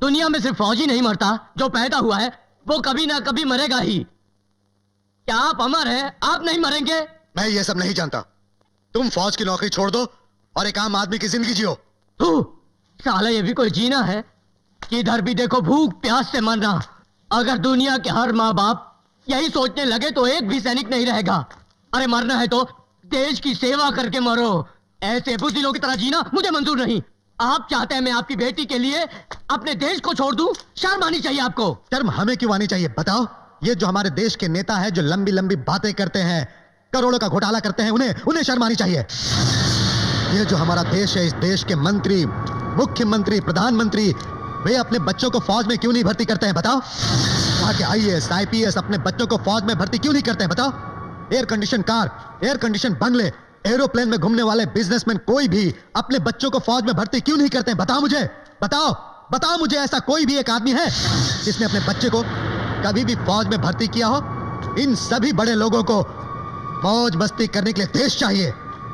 दुनिया में सिर्फ फौजी नहीं मरता, जो पैदा हुआ है वो कभी ना कभी मरेगा ही। क्या आप अमर हैं? आप नहीं मरेंगे? मैं ये सब नहीं जानता। तुम फौज की नौकरी छोड़ दो और एक आम आदमी की जिंदगी जियो। साला ये भी कोई जीना है? किधर भी देखो भूख प्यास से मरना। अगर दुनिया के हर माँ बाप यही सोचने लगे तो एक भी सैनिक नहीं रहेगा। अरे मरना है तो देश की सेवा करके मरो। ऐसे बुज़दिलों की तरह जीना मुझे मंजूर नहीं। आप चाहते हैं मैं आपकी बेटी के लिए अपने देश को छोड़ दूं? शर्म आनी चाहिए आपको। शर्म हमें क्यों आनी चाहिए बताओ। ये जो हमारे देश के नेता हैं, जो लंबी लंबी बातें करते हैं, करोड़ों का घोटाला करते हैं, उन्हें शर्म आनी चाहिए। ये जो हमारा देश है, इस देश के मंत्री, मुख्यमंत्री, प्रधानमंत्री, वे अपने बच्चों को फौज में क्यों नहीं भर्ती करते हैं बताओ। वहां के IAS, IPS अपने बच्चों को फौज में भर्ती क्यों नहीं करते हैं बताओ। Air condition car, air condition बंगले, एरोप्लेन में घूमने वाले बिजनेसमैन कोई भी अपने बच्चों को फौज में भर्ती क्यों नहीं करते हैं? बताओ मुझे, बताओ मुझे। ऐसा कोई भी एक आदमी है जिसने अपने बच्चे को कभी भी फौज में भर्ती किया हो? इन सभी बड़े लोगों को मौज मस्ती करने के लिए देश चाहिए।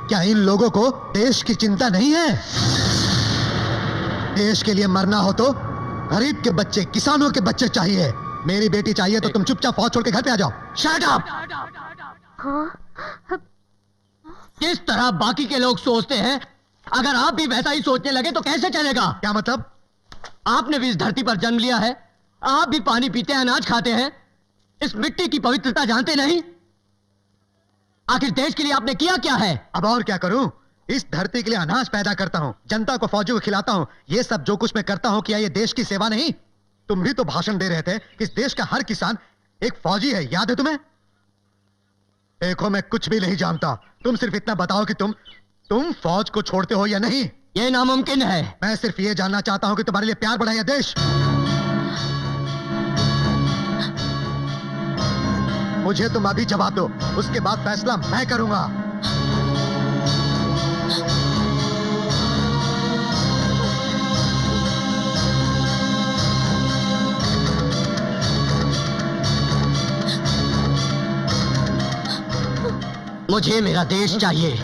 क्या इन लोगों को देश की चिंता नहीं है? देश के लिए मरना हो तो गरीब के बच्चे, किसानों के बच्चे चाहिए। मेरी बेटी चाहिए तो तुम चुपचाप फौज छोड़ के घर पे आ जाओ। Shut up! किस तरह बाकी के लोग सोचते हैं, अगर आप भी वैसा ही सोचने लगे तो कैसे चलेगा? क्या मतलब? आपने भी इस धरती पर जन्म लिया है, आप भी पानी पीते हैं, अनाज खाते हैं, इस मिट्टी की पवित्रता जानते नहीं? आखिर देश के लिए आपने किया क्या है? अब और क्या करूं? इस धरती के लिए अनाज पैदा करता हूं, जनता को फौजी को खिलाता हूं। ये सब जो कुछ मैं करता हूं, क्या ये देश की सेवा नहीं? तुम भी तो भाषण दे रहे थे कि इस देश का हर किसान एक फौजी है, याद है तुम्हें? देखो मैं कुछ भी नहीं जानता, तुम सिर्फ इतना बताओ कि तुम फौज को छोड़ते हो या नहीं। ये नामुमकिन है। मैं सिर्फ ये जानना चाहता हूं कि तुम्हारे लिए प्यार बढ़ा या देश। मुझे तुम अभी जवाब दो, उसके बाद फैसला मैं करूंगा। मुझे मेरा देश चाहिए।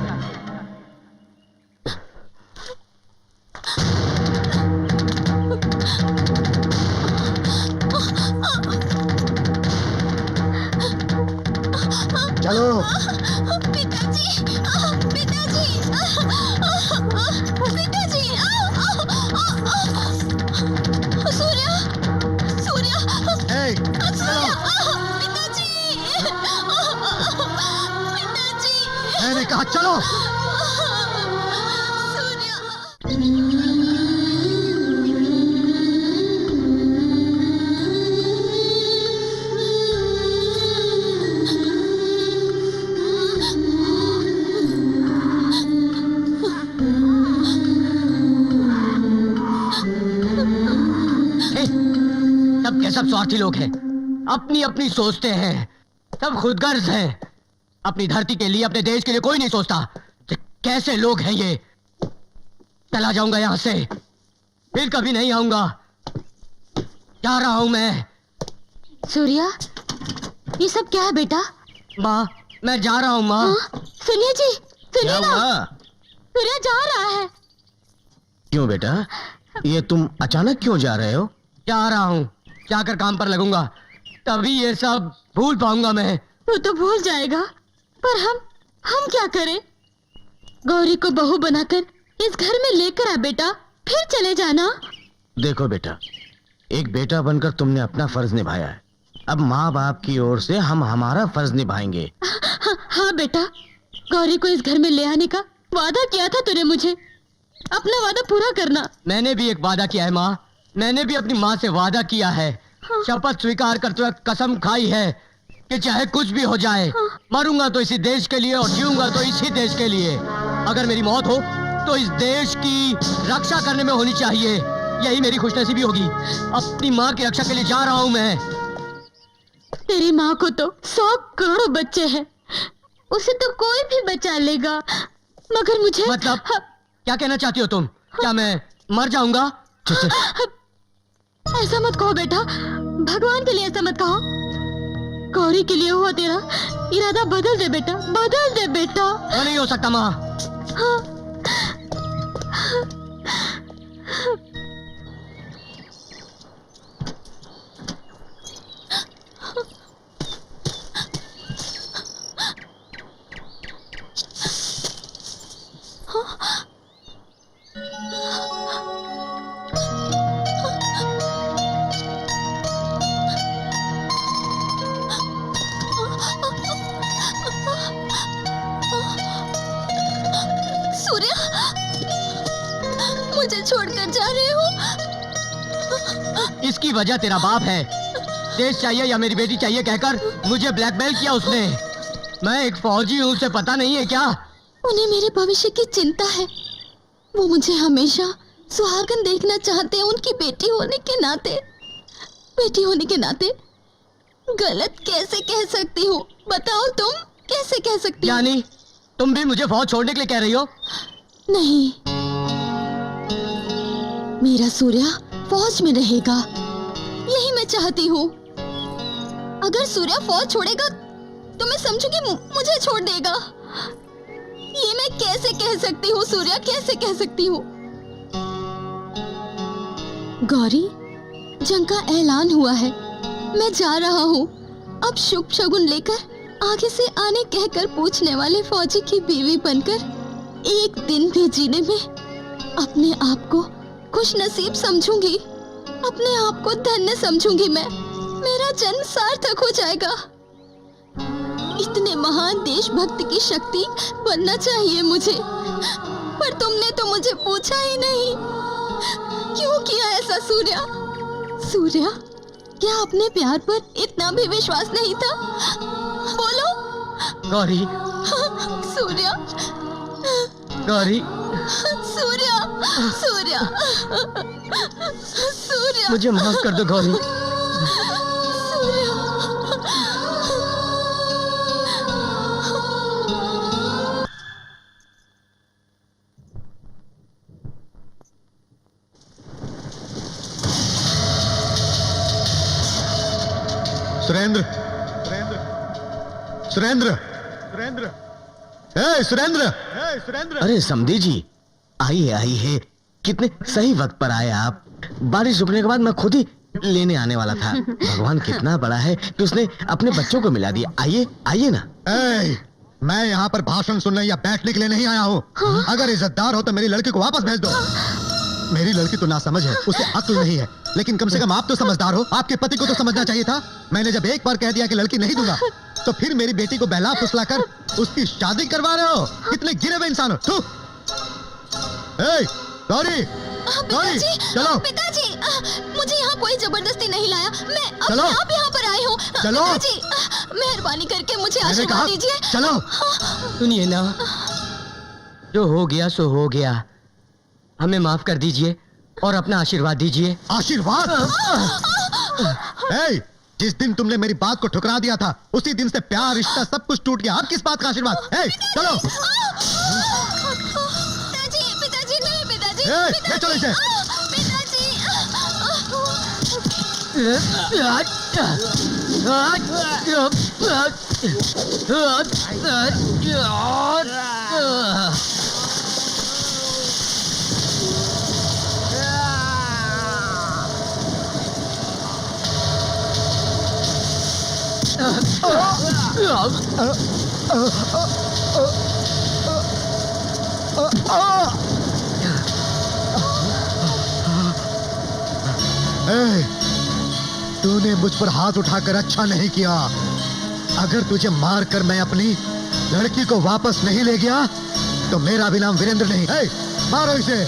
चलो। पिताजी, पिताजी, पिताजी, सूर्या, सूर्या, चलो। पिताजी, पिताजी, मैंने कहा चलो। सब के सब स्वार्थी लोग हैं, अपनी अपनी सोचते हैं, सब खुदगर्ज हैं। अपनी धरती के लिए, अपने देश के लिए कोई नहीं सोचता। कैसे लोग हैं ये? चला जाऊंगा यहां से, फिर कभी नहीं आऊंगा। जा रहा हूं मैं। सूर्या, ये सब क्या है बेटा? माँ, मैं जा रहा हूं माँ। सुनिए जी, सुनिए ना, सूर्या जा रहा है। क्यों बेटा, ये तुम अचानक क्यों जा रहे हो? जा रहा हूं, जाकर काम पर लगूंगा, तभी ये सब भूल पाऊंगा मैं। तू तो भूल जाएगा, पर हम क्या करें? गौरी को बहू बनाकर इस घर में लेकर आ बेटा, फिर चले जाना। देखो बेटा, एक बेटा बनकर तुमने अपना फर्ज निभाया है, अब माँ बाप की ओर से हम हमारा फर्ज निभाएंगे। हाँ बेटा, गौरी को इस घर में ले आने का वादा किया था तूने मुझे, अपना वादा पूरा करना। मैंने भी एक वादा किया है माँ। मैंने भी अपनी माँ से वादा किया है, शपथ स्वीकार करते वक्त कसम खाई है कि चाहे कुछ भी हो जाए, मरूंगा तो इसी देश के लिए और जीऊंगा तो इसी देश के लिए। अगर मेरी मौत हो तो इस देश की रक्षा करने में होनी चाहिए, यही मेरी खुशनसीबी होगी। अपनी माँ की रक्षा के लिए जा रहा हूँ मैं। तेरी माँ को तो 100 करोड़ बच्चे हैं, उसे तो कोई भी बचा लेगा, मगर मुझे मतलब क्या कहना चाहती हो तुम? क्या मैं मर जाऊंगा? ऐसा मत कहो बेटा, भगवान के लिए ऐसा मत कहो। गौरी के लिए हुआ तेरा इरादा बदल दे बेटा, बदल दे बेटा। वो नहीं हो सकता माँ। हाँ। सूर्या, मुझे छोड़कर जा रहे हो? इसकी वजह तेरा बाप है। देश चाहिए या मेरी बेटी चाहिए कहकर मुझे ब्लैकमेल किया उसने। मैं एक फौजी हूँ, उसे पता नहीं है क्या? उन्हें मेरे भविष्य की चिंता है। वो मुझे हमेशा सुहागन देखना चाहते हैं, उनकी बेटी होने के नाते। बेटी होने के नाते गलत कैसे कह सकती हूँ? बताओ तुम, कैसे कह सकती हूँ? यानी तुम भी मुझे फौज छोड़ने के लिए कह रही हो? नहीं, मेरा सूर्या फौज में रहेगा, यही मैं चाहती हूँ। अगर सूर्या फौज छोड़ेगा तो मैं समझूंगी मुझे छोड़ देगा। ये मैं कैसे कह सकती हूँ सूर्या, कैसे कह सकती हूँ? गौरी, जंग का ऐलान हुआ है, मैं जा रहा हूँ। अब शुभ शगुन लेकर आगे से आने कहकर पूछने वाले फौजी की बीवी बनकर एक दिन भी जीने में अपने आप को खुश नसीब समझूंगी, अपने आप को धन्य समझूंगी। मैं, मेरा जन्म सार्थक हो जाएगा। इतने महान देशभक्त की शक्ति बनना चाहिए मुझे, पर तुमने तो मुझे पूछा ही नहीं। क्यों किया ऐसा सूर्या? सूर्या, क्या अपने प्यार पर इतना भी विश्वास नहीं था? बोलो गौरी। सूर्या, गौरी, सूर्या, सूर्या, सूर्या, मुझे माफ कर दो गौरी। सूर्या। सुरेंद्र, सुरेंद्र, सुरेंद्र, सुरेंद्र, सुरेंद्र। अरे समधी जी, आइए आइए, कितने सही वक्त पर आए आप। बारिश रुकने के बाद मैं खुद ही लेने आने वाला था। भगवान कितना बड़ा है कि उसने अपने बच्चों को मिला दिया। आइए आइए ना। मैं यहाँ पर भाषण सुनने या बैठने के लिए नहीं आया हूँ। अगर इज्जतदार हो तो मेरी लड़की को वापस भेज दो। मेरी लड़की तो नासमझ है, उसे अक्ल नहीं है, लेकिन कम से कम आप तो समझदार हो। आपके पति को तो समझना चाहिए था। मैंने जब एक बार कह दिया कि लड़की नहीं दूंगा, तो फिर मेरी बेटी को बहला फुसला कर उसकी शादी करवा रहे हो। कितने गिरे हुए इंसान हो। थू। गौरी, गौरी, चलो। पिताजी, मुझे यहाँ कोई जबरदस्ती नहीं लाया, मैं चलो। अपने आप यहाँ पर आई हूँ। चलो। पिताजी, मेहरबानी करके मुझे मैंने आशीर्वाद कहा, दीजिए। चलो। सुनिए ना, जो हो गया सो हो गया। हमें माफ कर दीजिए और अपना आशीर्वाद दीजिए। आशीर्वाद? जिस दिन तुमने मेरी बात को ठुकरा दिया था, उसी दिन से प्यार, रिश्ता सब कुछ टूट गया। अब किस बात का आशीर्वाद? चलो। पिताजी, पिताजी, नहीं पिताजी, ले चलो इसे। तूने मुझ पर हाथ उठाकर अच्छा नहीं किया। अगर तुझे मारकर मैं अपनी लड़की को वापस नहीं ले गया तो मेरा भी नाम वीरेंद्र नहीं है। मारो इसे।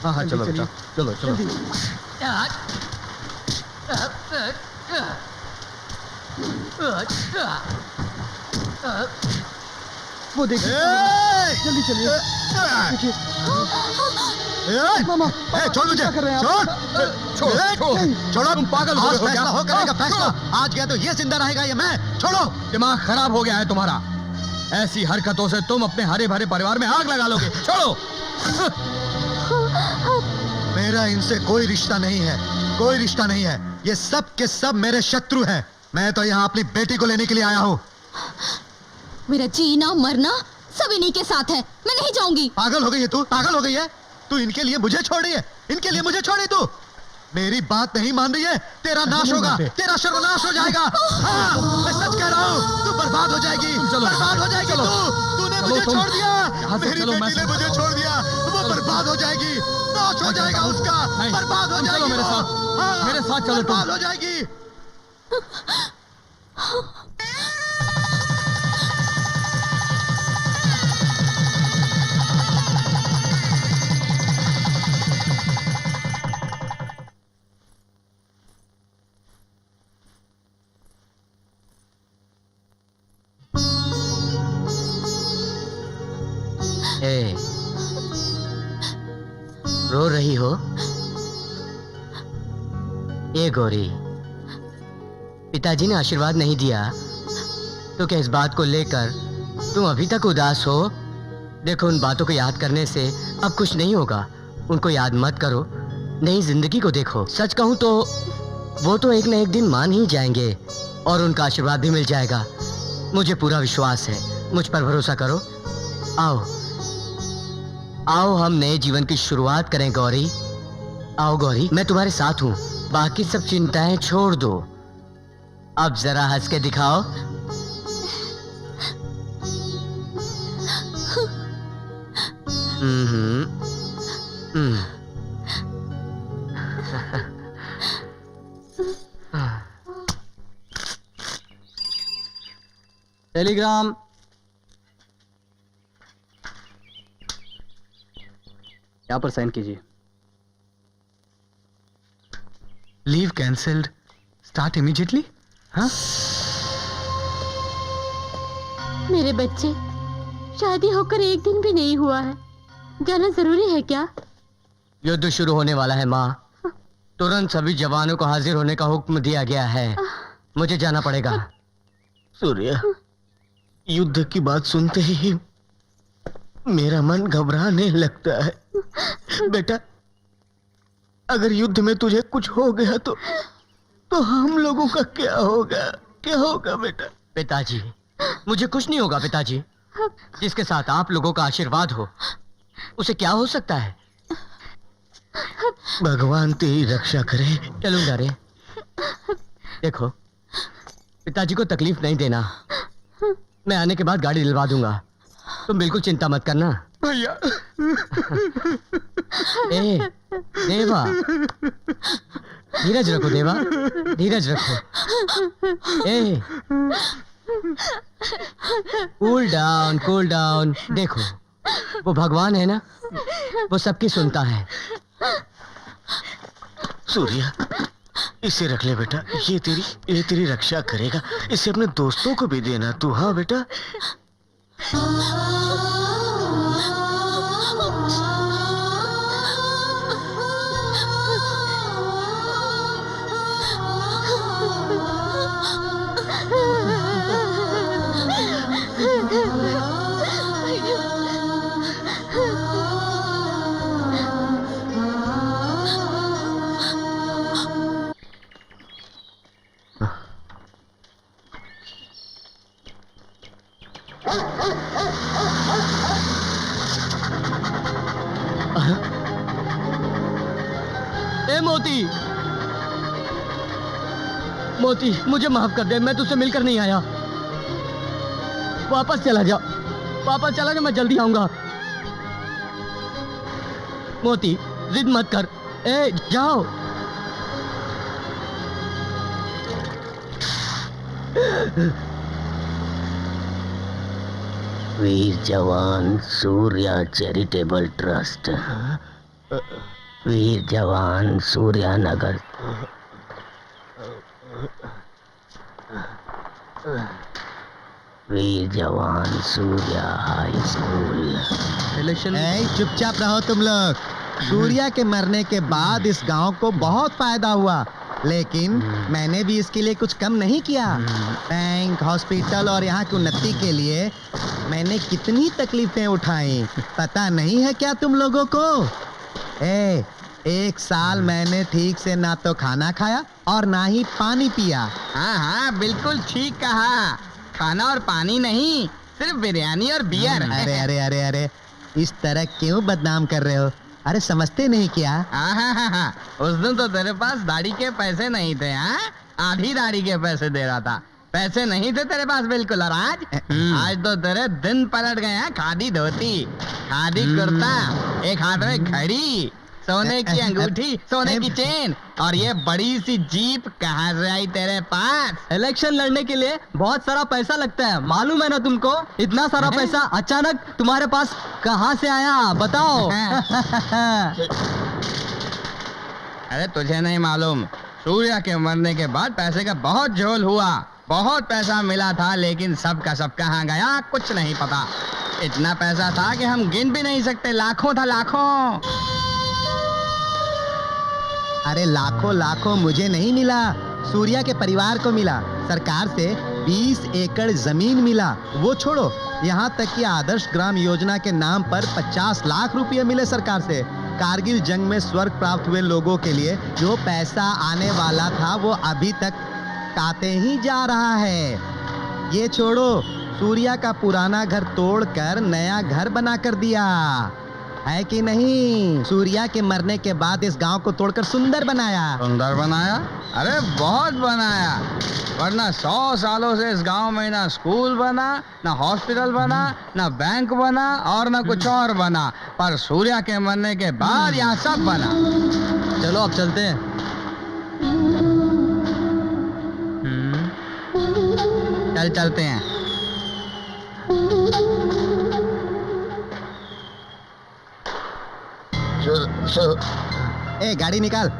हाँ हाँ चलो बेटा, चलो चलो। वो देखिए, जल्दी चलिए। मामा, छोड़ मुझे, छोड़ो, तुम पागल हो गए क्या? हो करेगा फैसला, आज गया तो ये जिंदा रहेगा या मैं? छोड़ो। दिमाग खराब हो गया है तुम्हारा। ऐसी हरकतों से तुम अपने हरे भरे परिवार में आग लगा लोगे। छोड़ो। मेरा इनसे कोई रिश्ता नहीं है, कोई रिश्ता नहीं है। ये सब के सब मेरे शत्रु हैं। मैं तो यहाँ अपनी बेटी को लेने के लिए आया हूँ। मेरा जीना मरना सब इन्हीं के साथ है। मैं नहीं जाऊंगी। पागल हो गई है तू, पागल हो गई है तू। इनके लिए मुझे छोड़ रही है, इनके लिए मुझे छोड़ी तू। मेरी बात नहीं मान रही है, तेरा नाश होगा, तेरा सर्वनाश हो जाएगा। हाँ, मैं सच कह रहा हूँ, तू बर्बाद हो जाएगी, बर्बाद हो जाएगी तू। तूने मुझे छोड़ दिया, मेरी बेटी ने मुझे छोड़ दिया, वो बर्बाद हो जाएगी, नाश हो जाएगा उसका, बर्बाद हो जाएगी। मेरे साथ, मेरे साथ चलो, बर्बाद हो जाएगी। ए, रो रही हो? ए गौरी, पिताजी ने आशीर्वाद नहीं दिया तो क्या इस बात को लेकर तुम अभी तक उदास हो? देखो, उन बातों को याद करने से अब कुछ नहीं होगा। उनको याद मत करो, नई जिंदगी को देखो। सच कहूं तो वो तो एक न एक दिन मान ही जाएंगे और उनका आशीर्वाद भी मिल जाएगा। मुझे पूरा विश्वास है, मुझ पर भरोसा करो। आओ आओ, हम नए जीवन की शुरुआत करें गौरी। आओ गौरी, मैं तुम्हारे साथ हूँ। बाकी सब चिंताएं छोड़ दो। अब जरा हंस के दिखाओ। टेलीग्राम। यहाँ पर साइन कीजिए। Leave cancelled, start immediately. हाँ, मेरे बच्चे, शादी होकर एक दिन भी नहीं हुआ है, जाना जरूरी है क्या? युद्ध शुरू होने वाला है माँ। तुरंत सभी जवानों को हाजिर होने का हुक्म दिया गया है। मुझे जाना पड़ेगा। सूर्या, युद्ध की बात सुनते ही मेरा मन घबराने लगता है। बेटा, अगर युद्ध में तुझे कुछ हो गया तो हम लोगों का क्या होगा? क्या होगा बेटा? पिताजी, मुझे कुछ नहीं होगा पिताजी। जिसके साथ आप लोगों का आशीर्वाद हो, उसे क्या हो सकता है? भगवान तेरी रक्षा करे। चलूंगा रे। देखो, पिताजी को तकलीफ नहीं देना। मैं आने के बाद गाड़ी दिलवा दूंगा, तुम बिल्कुल चिंता मत करना। भैया। ए, देवा, धीरज रखो देवा, धीरज रखो। ए, कूल डाउन। देखो, वो भगवान है ना, वो सबकी सुनता है। सूर्या, इसे रख ले बेटा, ये तेरी रक्षा करेगा। इसे अपने दोस्तों को भी देना तू। हाँ बेटा। ए मोती, मुझे माफ कर दे, मैं तुझसे मिलकर नहीं आया। वापस चला जा, मैं जल्दी आऊंगा। मोती, जिद मत कर। ए, जाओ। वीर जवान सूर्या चैरिटेबल ट्रस्ट, वीर जवान सूर्या नगर। वीर जवान सूर्या हाई स्कूल। चुपचाप रहो तुम लोग। सूर्या के मरने के बाद इस गांव को बहुत फायदा हुआ, लेकिन मैंने भी इसके लिए कुछ कम नहीं किया। बैंक, हॉस्पिटल और यहाँ की उन्नति के लिए मैंने कितनी तकलीफें उठाई, पता नहीं है क्या तुम लोगों को? एक साल मैंने ठीक से ना तो खाना खाया और ना ही पानी पिया। हाँ, बिल्कुल ठीक कहा। खाना और पानी नहीं, सिर्फ बिरयानी और बियर। अरे, इस तरह क्यों बदनाम कर रहे हो? अरे समझते नहीं क्या? हाँ, उस दिन तो तेरे पास दाढ़ी के पैसे नहीं थे। आधी दाढ़ी के पैसे दे रहा था, पैसे नहीं थे तेरे पास बिल्कुल। और आज तो तेरे दिन पलट गए हैं। खादी धोती, खादी कुर्ता, एक हाथ में घड़ी, सोने की अंगूठी, सोने की चेन, और ये बड़ी सी जीप कहाँ से आई तेरे पास? इलेक्शन लड़ने के लिए बहुत सारा पैसा लगता है, मालूम है ना तुमको? इतना सारा पैसा अचानक तुम्हारे पास कहाँ से आया, बताओ? अरे तुझे नहीं मालूम, सूर्या के मरने के बाद पैसे का बहुत झोल हुआ। बहुत पैसा मिला था, लेकिन सब का सब कहाँ गया कुछ नहीं पता। इतना पैसा था कि हम गिन भी नहीं सकते। लाखों था, लाखों। अरे लाखों मुझे नहीं मिला, सूर्या के परिवार को मिला। सरकार से 20 एकड़ जमीन मिला। वो छोड़ो, यहाँ तक कि आदर्श ग्राम योजना के नाम पर 50 लाख रुपए मिले सरकार से। कारगिल जंग में स्वर्ग प्राप्त हुए लोगों के लिए जो पैसा आने वाला था वो अभी तक काते ही जा रहा है। ये छोड़ो, सूर्या का पुराना घर तोड़कर नया घर बना कर दिया है कि नहीं? सूर्या के मरने के बाद इस गांव को तोड़कर सुंदर बनाया। सुंदर बनाया? अरे बहुत बनाया, वरना 100 सालों से इस गांव में ना स्कूल बना, ना हॉस्पिटल बना, ना बैंक बना और ना कुछ और बना। पर सूर्या के मरने के बाद यहाँ सब बना। चलो अब चलते हैं। चलते हैं। ए, गाड़ी निकाल।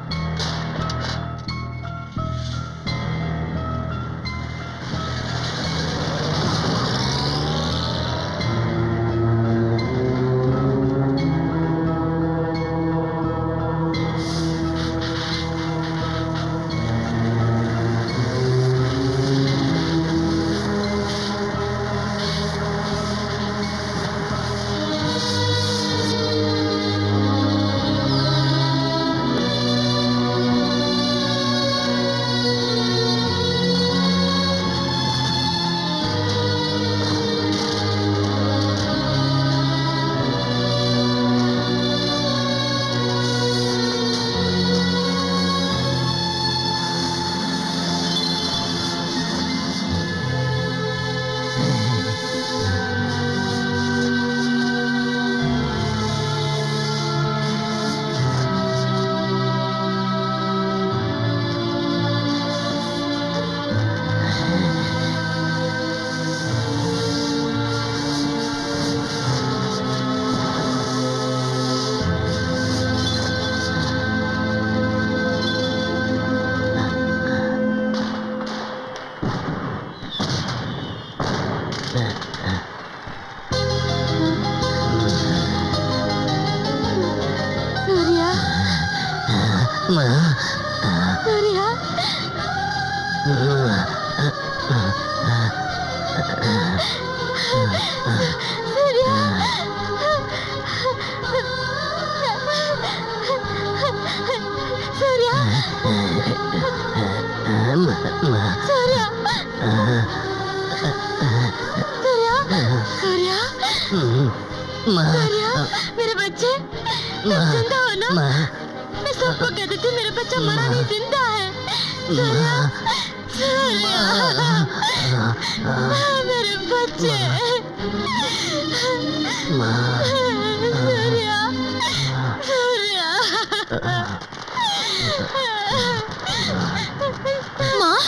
सूर्या सूर्या सूर्या सूर्या सूर्या सूर्या मेरे बच्चे तुम जिंदा हो ना? मैं सबको कहती थी मेरा बच्चा मरा नहीं, जिंदा है। सूर्या सूर्या मेरे बच्चे सूर्या सूर्या माँ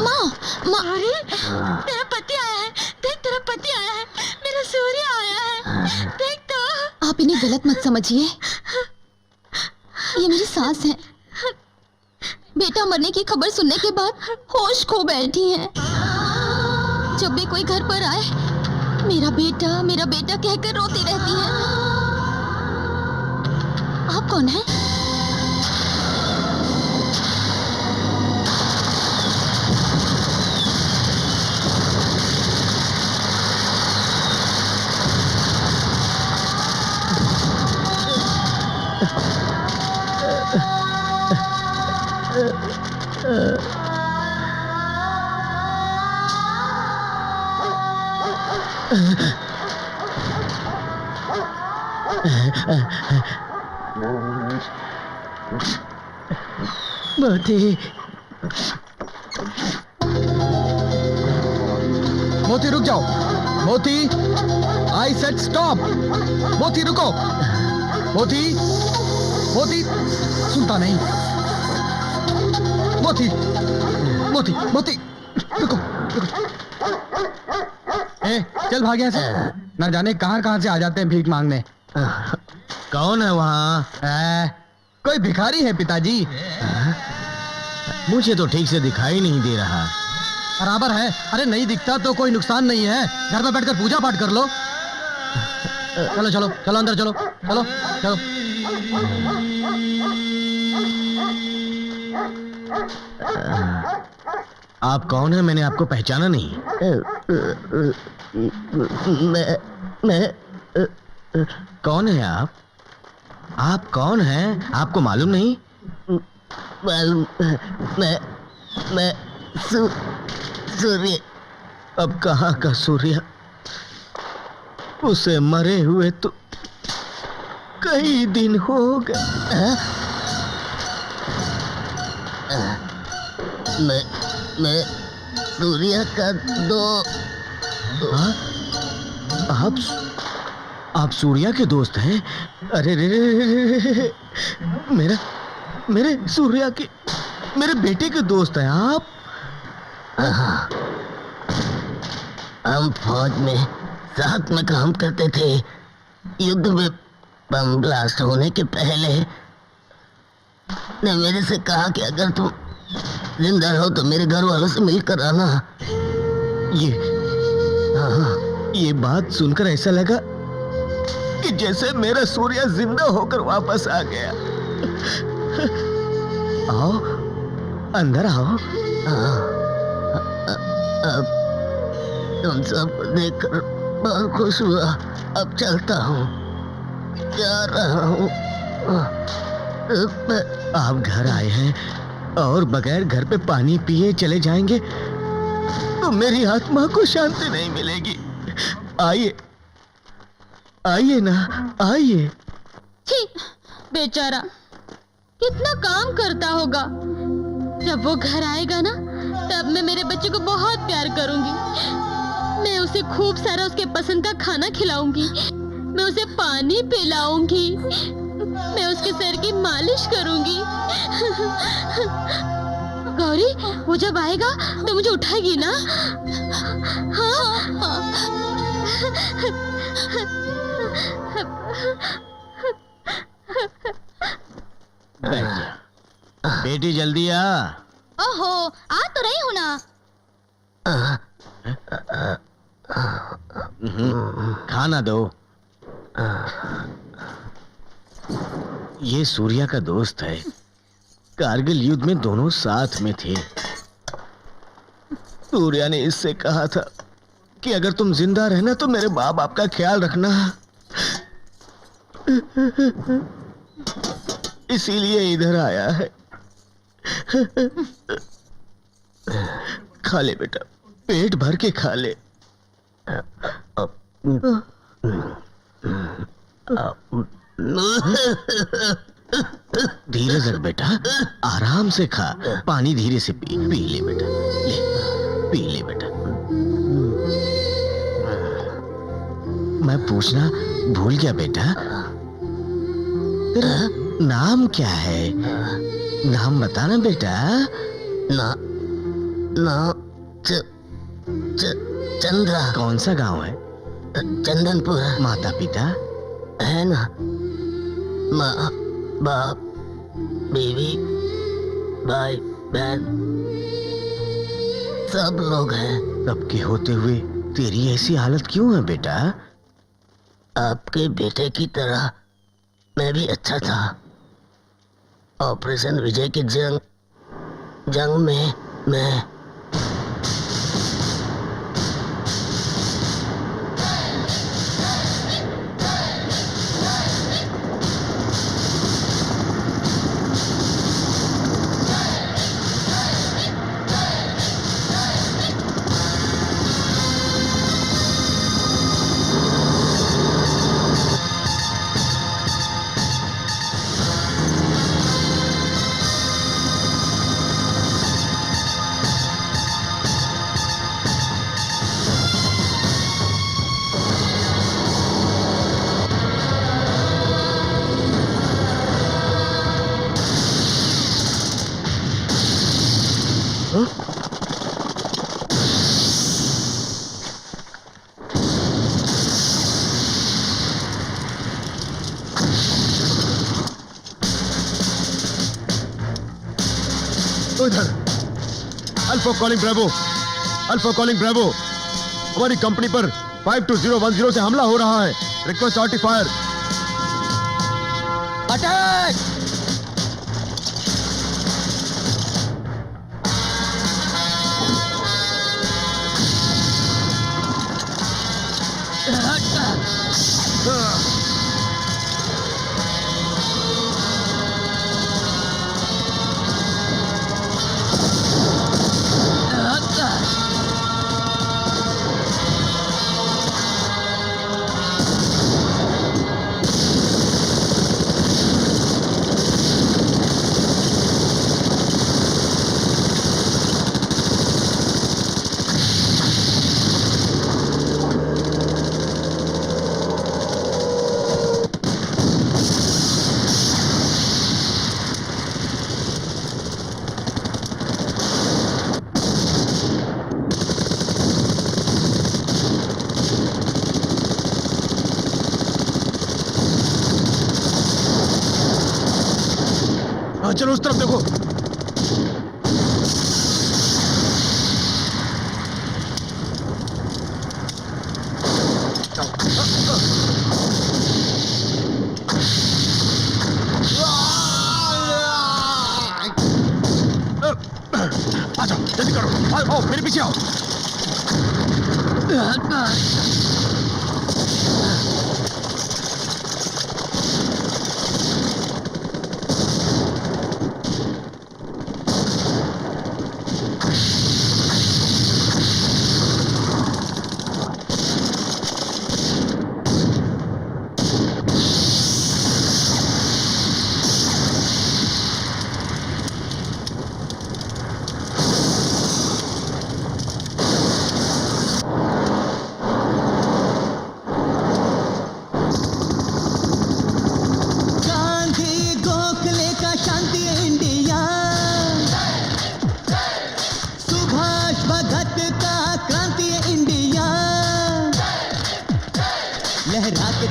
माँ माँ अरे तेरा पति आया है, देख तेरा पति आया है, मेरा सूर्य आया है, देख तो। आप इन्हें गलत मत समझिए, ये मेरी सास है। बेटा मरने की खबर सुनने के बाद होश खो बैठी हैं। जब भी कोई घर पर आए मेरा बेटा कहकर रोती रहती हैं। आप कौन हैं? मोती मोती रुक जाओ। मोती, आई सेड स्टॉप। मोती रुको। मोती, मोती सुनता नहीं। मोती, मोती, मोती रुको, रुको। ए, चल भाग यहाँ से। न जाने कहाँ से आ जाते हैं भीख मांगने। कौन है वहाँ? कोई भिखारी है पिताजी। मुझे तो ठीक से दिखाई नहीं दे रहा। बराबर है। अरे नहीं दिखता तो कोई नुकसान नहीं है, घर में बैठकर पूजा पाठ कर लो। चलो चलो चलो अंदर चलो, चलो चलो। आप कौन है? मैंने आपको पहचाना नहीं। मैं कौन है आप? आप कौन हैं? आपको मालूम नहीं? मालूम। मैं सूर्य। अब कहाँ का सूर्य? उसे मरे हुए तो कई दिन हो गए। मैं सूर्य का आप सूर्या के दोस्त हैं? अरे रे, मेरे सूर्या के, मेरे बेटे के दोस्त हैं आप? हम फौज में साथ में काम करते थे। युद्ध में बम ब्लास्ट होने के पहले ने मेरे से कहा कि अगर तुम जिंदा रहो तो मेरे घर वालों से मिलकर आना। ये बात सुनकर ऐसा लगा कि जैसे मेरा सूर्य जिंदा होकर वापस आ गया। आओ अंदर आओ। अब तुम सब देखकर बहुत खुश हुआ। अब चलता हूँ, जा रहा हूँ। आप घर आए हैं और बगैर घर पे पानी पिए चले जाएंगे तो मेरी आत्मा को शांति नहीं मिलेगी। आइए, आइए ना, आइए। छी, बेचारा कितना काम करता होगा। जब वो घर आएगा ना, तब मैं मेरे बच्चे को बहुत प्यार करूंगी। मैं उसे खूब सारा उसके पसंद का खाना खिलाऊंगी, मैं उसे पानी पिलाऊंगी, मैं उसके सर की मालिश करूंगी। गौरी, वो जब आएगा तो मुझे उठाएगी ना? हाँ। बेटी जल्दी आ। ओहो, आ तो रही हूँ ना। खाना दो। ये सूर्या का दोस्त है। कारगिल युद्ध में दोनों साथ में थे। सूर्या ने इससे कहा था कि अगर तुम जिंदा रहना तो मेरे माँ बाप का ख्याल रखना। इसीलिए इधर आया है। खा ले बेटा, पेट भर के खा ले। धीरे रख बेटा, आराम से खा। पानी धीरे से पी ले बेटा, ले पी ले बेटा। मैं पूछना भूल गया बेटा, तेरा नाम क्या है? नाम बताना बेटा। चंद्रा। कौन सा गांव है? चंदनपुर। माता पिता है ना? माँ बाप, बीवी, भाई बहन सब लोग हैं। सबके होते हुए तेरी ऐसी हालत क्यों है बेटा? आपके बेटे की तरह मैं भी अच्छा था। ऑपरेशन विजय की जंग में मैं alpha calling bravo, alpha calling bravo. हमारी कंपनी पर 52010 से हमला हो रहा है। Request arty fire. अटैक! चलो उस तरफ देखो। आ जाओ, जल्दी करो। आओ मेरे पीछे आओ।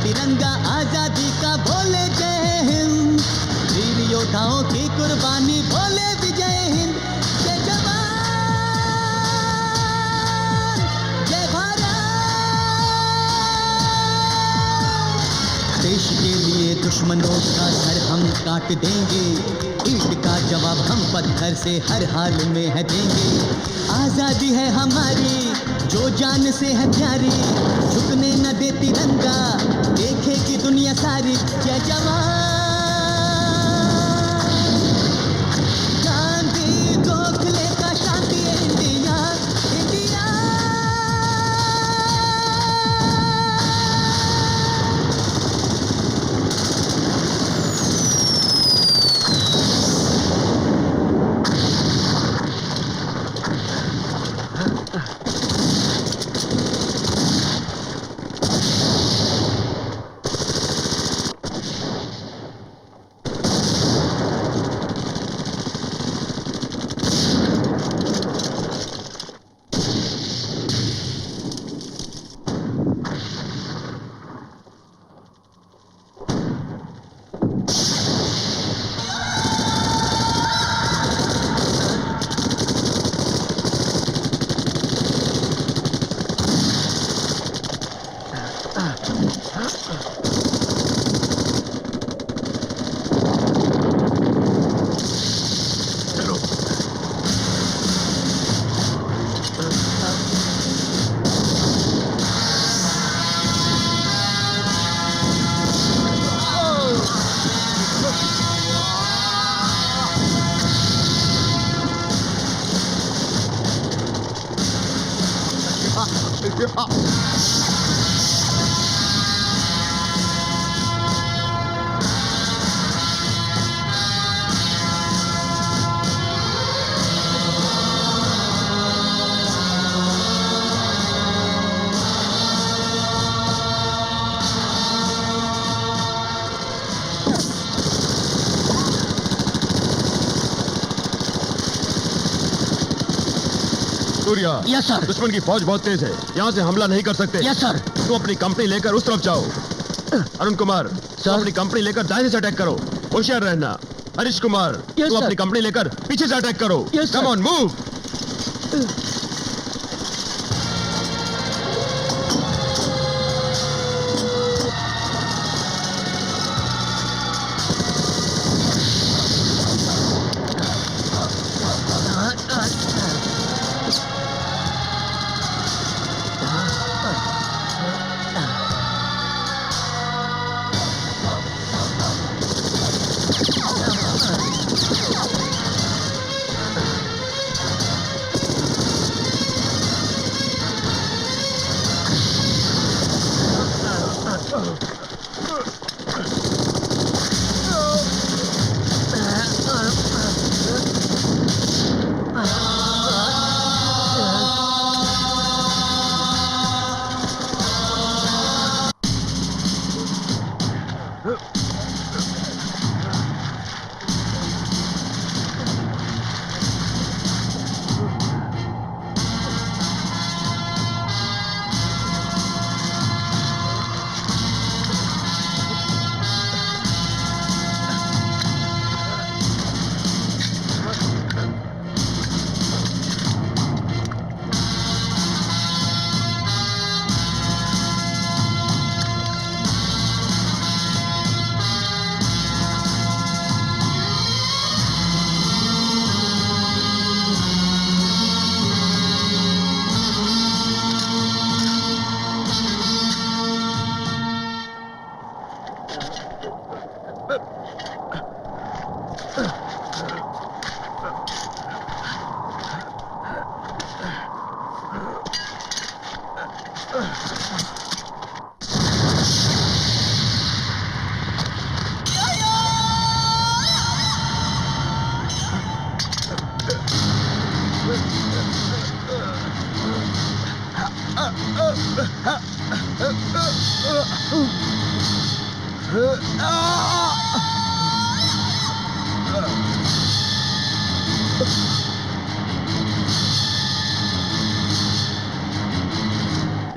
तिरंगा आजादी का बोले जय हिंद, वीर योद्धाओं की कुर्बानी बोले विजय हिंद। जय जवान जय भारत। देश के लिए दुश्मनों का सर हम काट देंगे, ईंट का जवाब पत्थर से हर हाल में है देंगे। आजादी है हमारी जो जान से है प्यारी, झुकने न दे तिरंगा, देखेगी दुनिया सारी। जय जवान, गांधी गोखले का शांति India, India. Surya, yes sir. दुश्मन की फौज बहुत तेज है, यहाँ से हमला नहीं कर सकते। Yes sir. तुम अपनी कंपनी लेकर उस तरफ जाओ। अरुण कुमार, तुम अपनी कंपनी लेकर दाहिने से अटैक करो, होशियार रहना। हरीश कुमार, तुम अपनी कंपनी लेकर पीछे से अटैक करो। Come on, move.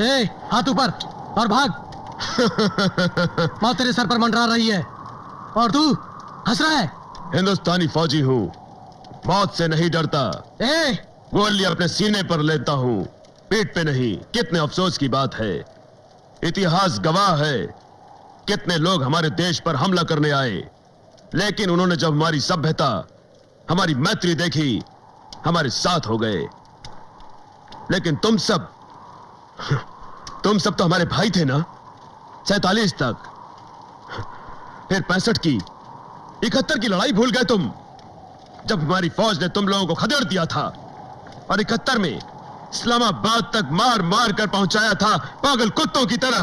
ए, हाथ ऊपर और भाग। मौत तेरे सर पर मंडरा रही है और तू हंस रहा है। हिंदुस्तानी फौजी हूँ, मौत से नहीं डरता। गोली अपने सीने पर लेता हूँ, पीठ पे नहीं। कितने अफसोस की बात है, इतिहास गवाह है, कितने लोग हमारे देश पर हमला करने आए, लेकिन उन्होंने जब हमारी सभ्यता, हमारी मैत्री देखी, हमारे साथ हो गए। लेकिन तुम सब तो हमारे भाई थे ना, 47 तक। फिर 65 की, 71 की लड़ाई भूल गए तुम, जब हमारी फौज ने तुम लोगों को खदेड़ दिया था। और 71 में इस्लामाबाद तक मार मार कर पहुंचाया था, पागल कुत्तों की तरह।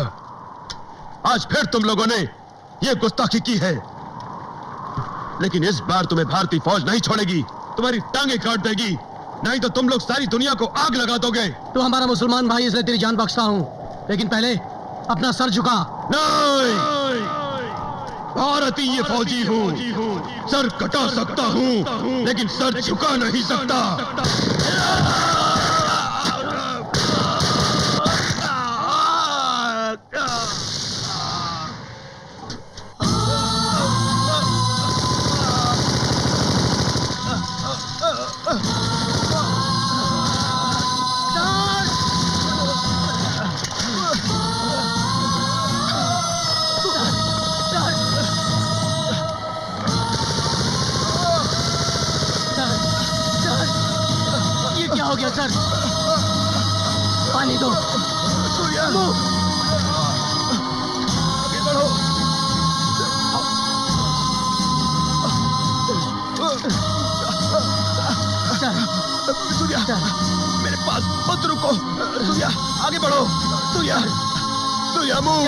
आज फिर तुम लोगों ने यह गुस्ताखी की है, लेकिन इस बार तुम्हें भारतीय फौज नहीं छोड़ेगी, तुम्हारी टांगे काट देगी, नहीं तो तुम लोग सारी दुनिया को आग लगा दोगे। तू हमारा मुसलमान भाई, इसलिए तेरी जान बख्शता हूँ, लेकिन पहले अपना सर झुका। नहीं, भारतीय ये फौजी हूँ, सर कटा सकता हूँ, लेकिन सर झुका नहीं सकता। ये क्या हो गया सर? पानी दो। सूर्या, मेरे पास मत रुको। सूर्या, आगे बढ़ो। सूर्या, सूर्या मूव।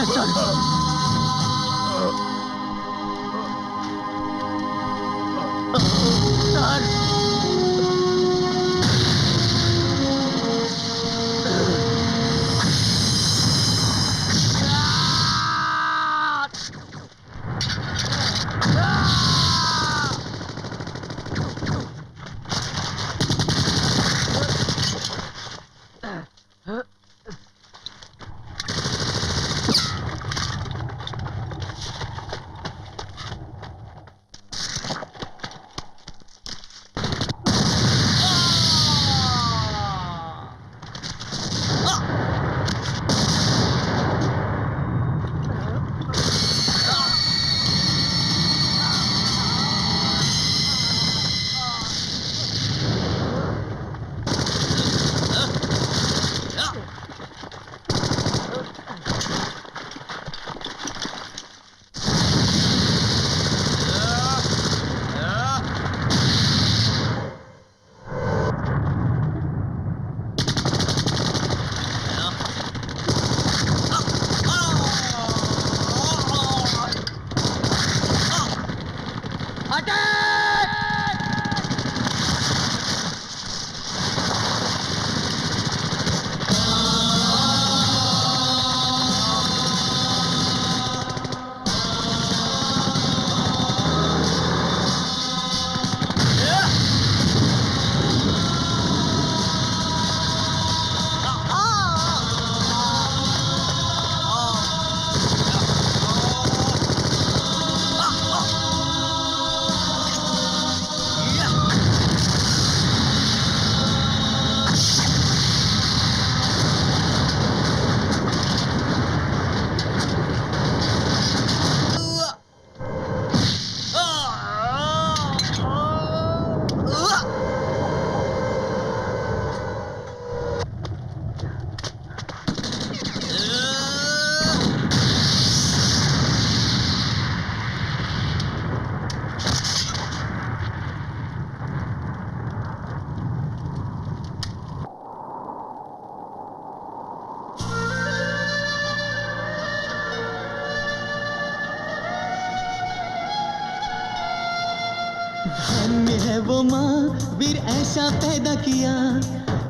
धन्य है वो माँ, वीर ऐसा पैदा किया,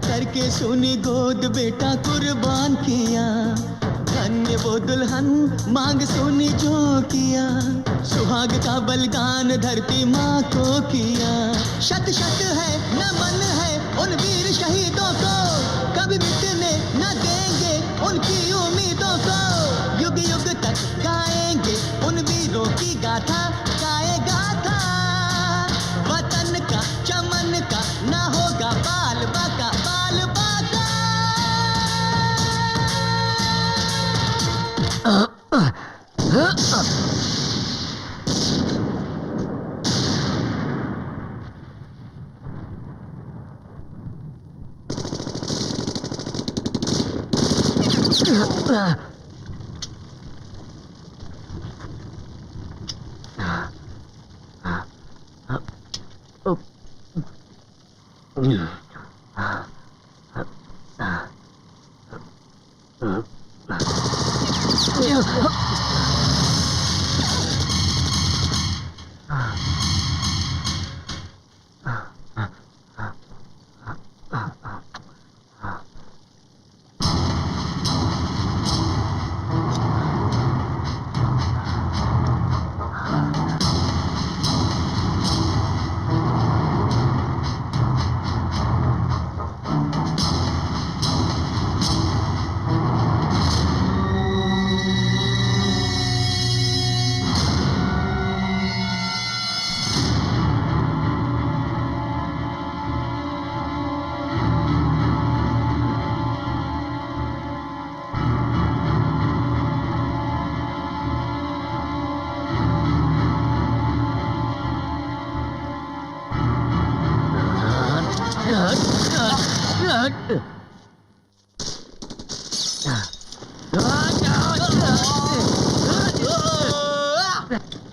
करके सोनी गोद बेटा कुर्बान किया। धन्य वो दुल्हन, मांग सोनी जो किया, सुहाग का बलिदान धरती माँ को किया। शत शत है नमन है उन वीर शहीदों को, कभी मिटने न देंगे उनकी उम्मीदों को। युग युग तक गाएंगे उन वीरों की गाथा, गाए गाथा वतन का चमन का, ना होगा बाल बाका बाल बाका।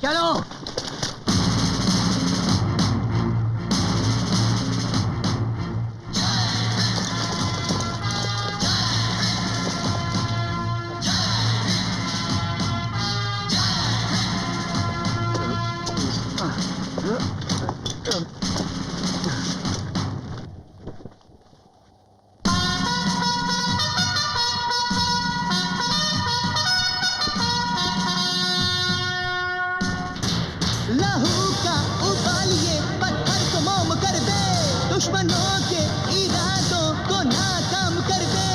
चलो। लहू का उबालिए पत्थर को मोम कर दे, दुश्मनों के इरादों को नाकाम कर दे।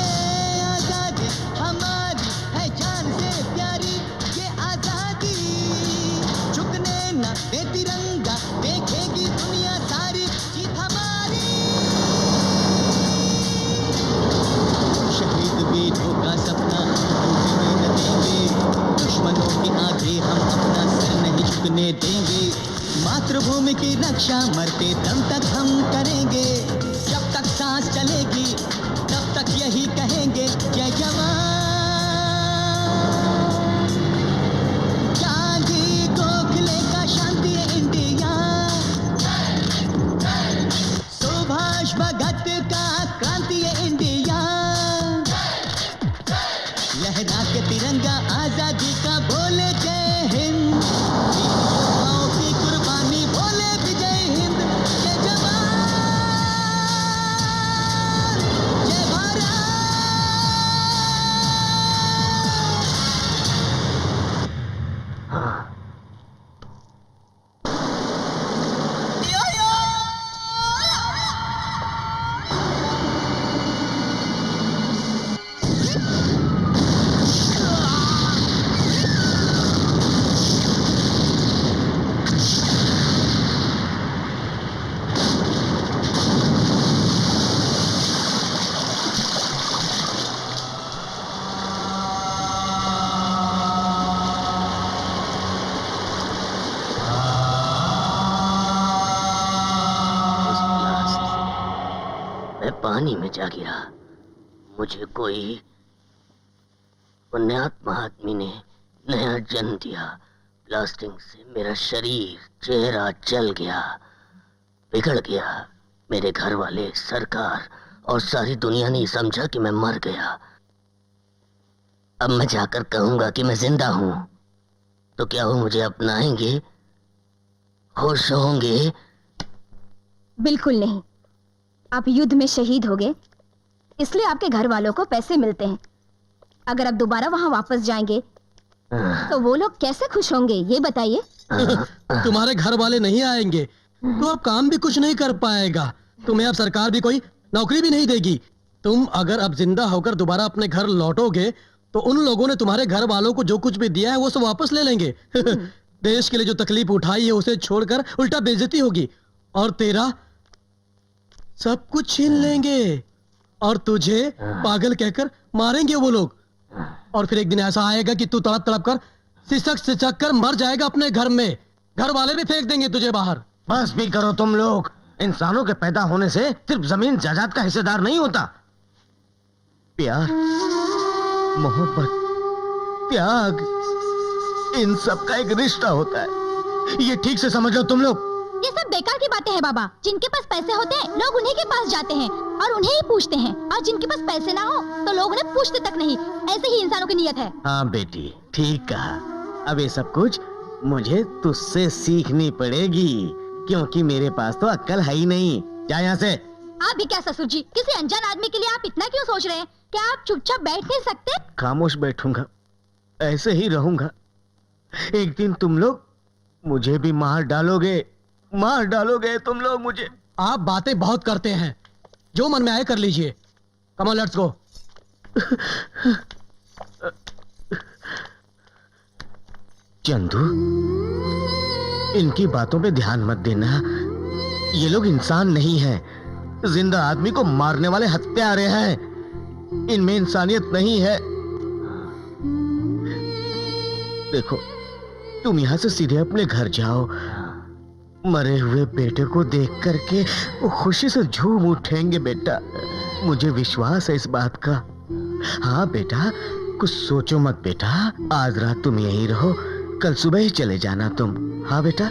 आजादी हमारी है जान से प्यारी ये आजादी, झुकने न दे तिरंगा, देखेगी दुनिया सारी जीत हमारी। शहीद वीरों का सपना हम टूटने न देंगे, दुश्मनों के आगे हम अपना सर नहीं झुकने देंगे। मातृभूमि की रक्षा मरते दम तक हम करेंगे, जब तक सांस चलेगी तब तक यही कहेंगे जय जवान। गांधी गोखले का शांति इंडिया, सुभाष भगत का क्रांति इंडिया, लहरा के तिरंगा आजादी का बोले जय हिंद, योद्धाओं की कुर्बानी बोले विजय हिंद। जय जवान जय भारत। मैं पानी में जा गिरा। मुझे कोई पुण्यात्मा आदमी ने नया जन्म दिया। ब्लास्टिंग से मेरा शरीर चेहरा जल गया, बिगड़ गया। मेरे घर वाले, सरकार और सारी दुनिया ने समझा कि मैं मर गया। अब मैं जाकर कहूंगा कि मैं जिंदा हूं, तो क्या वो मुझे अपनाएंगे, खुश होंगे? बिल्कुल नहीं। आप युद्ध में शहीद हो गए, इसलिए आपके घर वालों को पैसे मिलते हैं। अगर आप दोबारा वहां वापस जाएंगे तो वो लोग कैसे खुश होंगे, ये बताइए। तुम्हारे घर वाले नहीं आएंगे तो अब काम भी कुछ नहीं कर पाएगा। तुम्हें अब सरकार भी कोई नौकरी भी नहीं देगी। तुम अगर अब जिंदा होकर दोबारा अपने घर लौटोगे तो उन लोगों ने तुम्हारे घर वालों को जो कुछ भी दिया है वो सब वापस ले लेंगे। देश के लिए जो तकलीफ उठाई है उसे छोड़कर उल्टा बेइज्जती होगी, और तेरा सब कुछ छीन लेंगे और तुझे पागल कहकर मारेंगे वो लोग। और फिर एक दिन ऐसा आएगा कि तू तड़प तड़प कर सिसक कर मर जाएगा अपने घर में। घर वाले भी फेंक देंगे तुझे बाहर। बस भी करो तुम लोग। इंसानों के पैदा होने से सिर्फ जमीन जायदाद का हिस्सेदार नहीं होता। प्यार मोहब्बत, त्याग, इन सब का एक रिश्ता होता है। ये ठीक से समझ लो तुम लोग। ये सब बेकार की बातें हैं बाबा। जिनके पास पैसे होते हैं लोग उन्हीं के पास जाते हैं और उन्हें ही पूछते हैं, और जिनके पास पैसे ना हो तो लोग उन्हें पूछते तक नहीं। ऐसे ही इंसानों की नीयत है। हाँ बेटी, ठीक कहा। अब ये सब कुछ मुझे तुझसे सीखनी पड़ेगी, क्योंकि मेरे पास तो अक्ल है ही नहीं। जा यहाँ से। आप भी क्या ससुर जी, किसी अनजान आदमी के लिए आप इतना क्यों सोच रहे हैं? क्या आप चुपचाप बैठ नहीं सकते? खामोश बैठूंगा, ऐसे ही रहूंगा। एक दिन तुम लोग मुझे भी मार डालोगे तुम लोग मुझे। आप बातें बहुत करते हैं, जो मन में आए कर लीजिए। Come on, let's go. Chandu, इनकी बातों पे ध्यान मत देना। ये लोग इंसान नहीं हैं, जिंदा आदमी को मारने वाले हत्यारे हैं। इनमें इंसानियत नहीं है। देखो, तुम यहां से सीधे अपने घर जाओ। मरे हुए बेटे को देख करके वो खुशी से झूम उठेंगे बेटा, मुझे विश्वास है इस बात का। हाँ बेटा, कुछ सोचो मत बेटा। आज रात तुम यहीं रहो, कल सुबह ही चले जाना तुम। हाँ बेटा।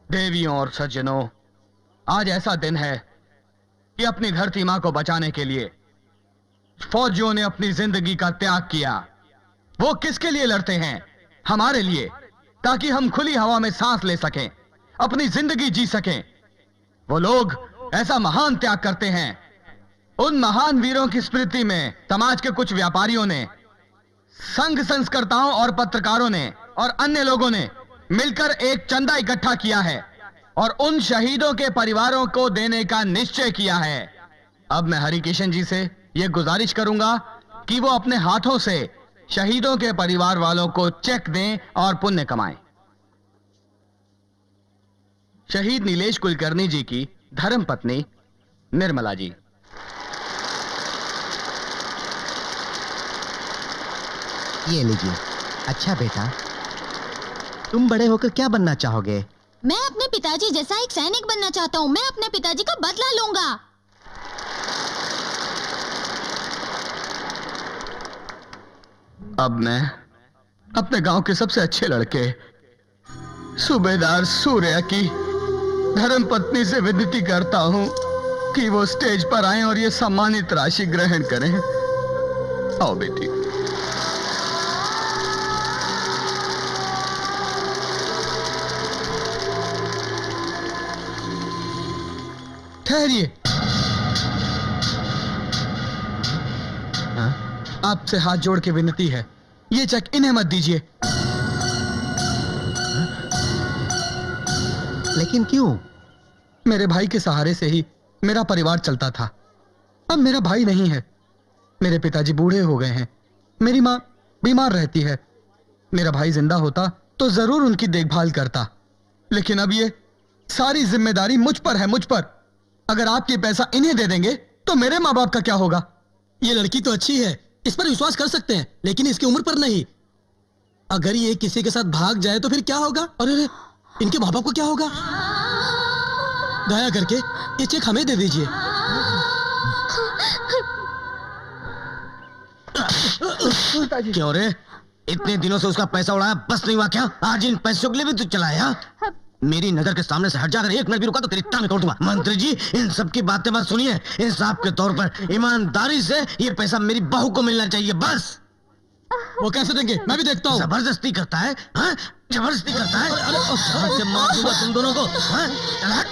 देवियों और सज्जनों, आज ऐसा दिन है कि अपनी धरती मां को बचाने के लिए फौजियों ने अपनी जिंदगी का त्याग किया। वो किसके लिए लड़ते हैं? हमारे लिए, ताकि हम खुली हवा में सांस ले सकें, अपनी जिंदगी जी सकें। वो लोग ऐसा महान त्याग करते हैं। उन महान वीरों की स्मृति में समाज के कुछ व्यापारियों ने, संघ संस्कर्ताओं और पत्रकारों ने और अन्य लोगों ने मिलकर एक चंदा इकट्ठा किया है और उन शहीदों के परिवारों को देने का निश्चय किया है। अब मैं हरिकिशन जी से यह गुजारिश करूंगा कि वो अपने हाथों से शहीदों के परिवार वालों को चेक दें और पुण्य कमाएं। शहीद नीलेश कुलकर्णी जी की धर्मपत्नी निर्मला जी। ये लीजिए। अच्छा बेटा, तुम बड़े होकर क्या बनना चाहोगे? मैं अपने पिताजी जैसा एक सैनिक बनना चाहता हूँ। मैं अपने पिताजी का बदला लूंगा। अब मैं अपने गांव के सबसे अच्छे लड़के सूबेदार सूर्या की धर्मपत्नी से विनती करता हूं कि वो स्टेज पर आएं और ये सम्मानित राशि ग्रहण करें। आओ बेटी। ठहरिए। आपसे हाथ जोड़ के विनती है, ये चेक इन्हें मत दीजिए। लेकिन क्यों? मेरे भाई के सहारे से ही मेरा परिवार चलता था। अब मेरा भाई नहीं है। मेरे पिताजी बूढ़े हो गए हैं। मेरी माँ बीमार रहती है। मेरा भाई जिंदा होता तो जरूर उनकी देखभाल करता, लेकिन अब ये सारी जिम्मेदारी मुझ पर है, मुझ पर। अगर आप ये पैसा इन्हें दे देंगे तो मेरे माँ बाप का क्या होगा? ये लड़की तो अच्छी है, इस पर विश्वास कर सकते हैं, लेकिन इसकी उम्र पर नहीं। अगर ये किसी के साथ भाग जाए तो फिर क्या होगा? अरे इनके माँ बाप को क्या होगा? दया करके ये चेक हमें दे दीजिए। क्यों रे? इतने दिनों से उसका पैसा उड़ाया, बस नहीं हुआ क्या? आज इन पैसों के लिए भी तू चलाया? मेरी नजर के सामने से हट जाकर एक मिनट भी रुका तो तेरी टांग तोड़ दूंगा। मंत्री जी, इन सब की बातें मत सुनिए। इंसाफ के तौर पर ईमानदारी से ये पैसा मेरी बहू को मिलना चाहिए, बस। वो कैसे देंगे? मैं भी देखता हूँ। जबरदस्ती करता है, हाँ? जबरदस्ती करता है। से मार दूंगा तुम दोनों को, हाँ? चल हट।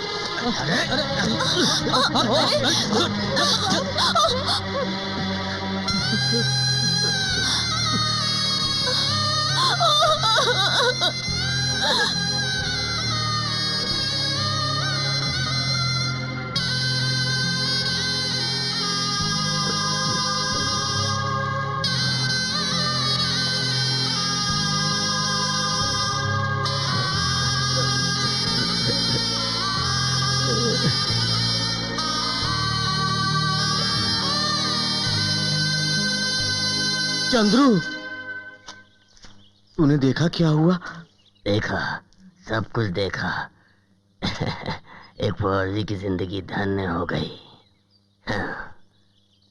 चंद्रू, तूने देखा क्या हुआ? देखा, सब कुछ देखा। एक फौजी की जिंदगी धन्य हो गई। हाँ,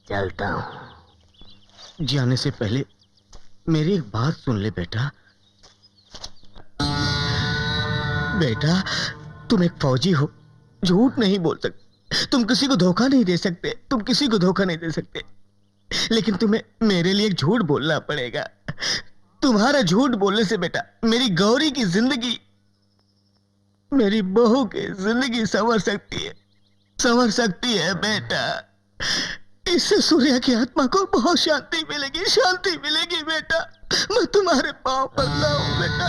चलता हूँ। जाने से पहले मेरी एक बात सुन ले बेटा। बेटा, तुम एक फौजी हो, झूठ नहीं बोल सकते, तुम किसी को धोखा नहीं दे सकते, तुम किसी को धोखा नहीं दे सकते, लेकिन तुम्हें मेरे लिए एक झूठ बोलना पड़ेगा। तुम्हारा झूठ बोलने से बेटा मेरी गौरी की जिंदगी, मेरी बहू की जिंदगी संवर सकती है बेटा। इससे सूर्या की आत्मा को बहुत शांति मिलेगी बेटा। मैं तुम्हारे पांव पड़ता हूं बेटा।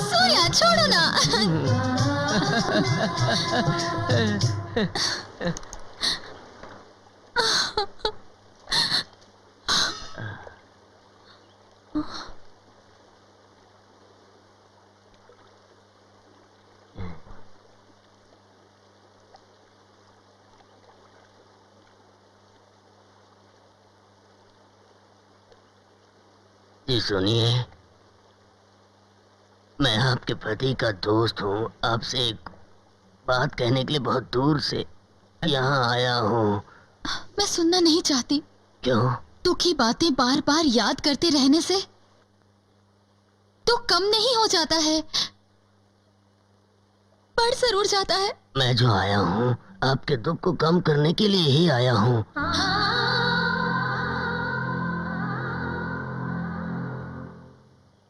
सूर्या, छोड़ो ना। जी सुनिए, मैं आपके पति का दोस्त हूँ। आपसे एक बात कहने के लिए बहुत दूर से यहाँ आया हूँ। मैं सुनना नहीं चाहती। क्यों? दुखी बातें बार बार याद करते रहने से तो कम नहीं हो जाता है, बढ़ जरूर जाता है। मैं जो आया हूँ आपके दुख को कम करने के लिए ही आया हूँ।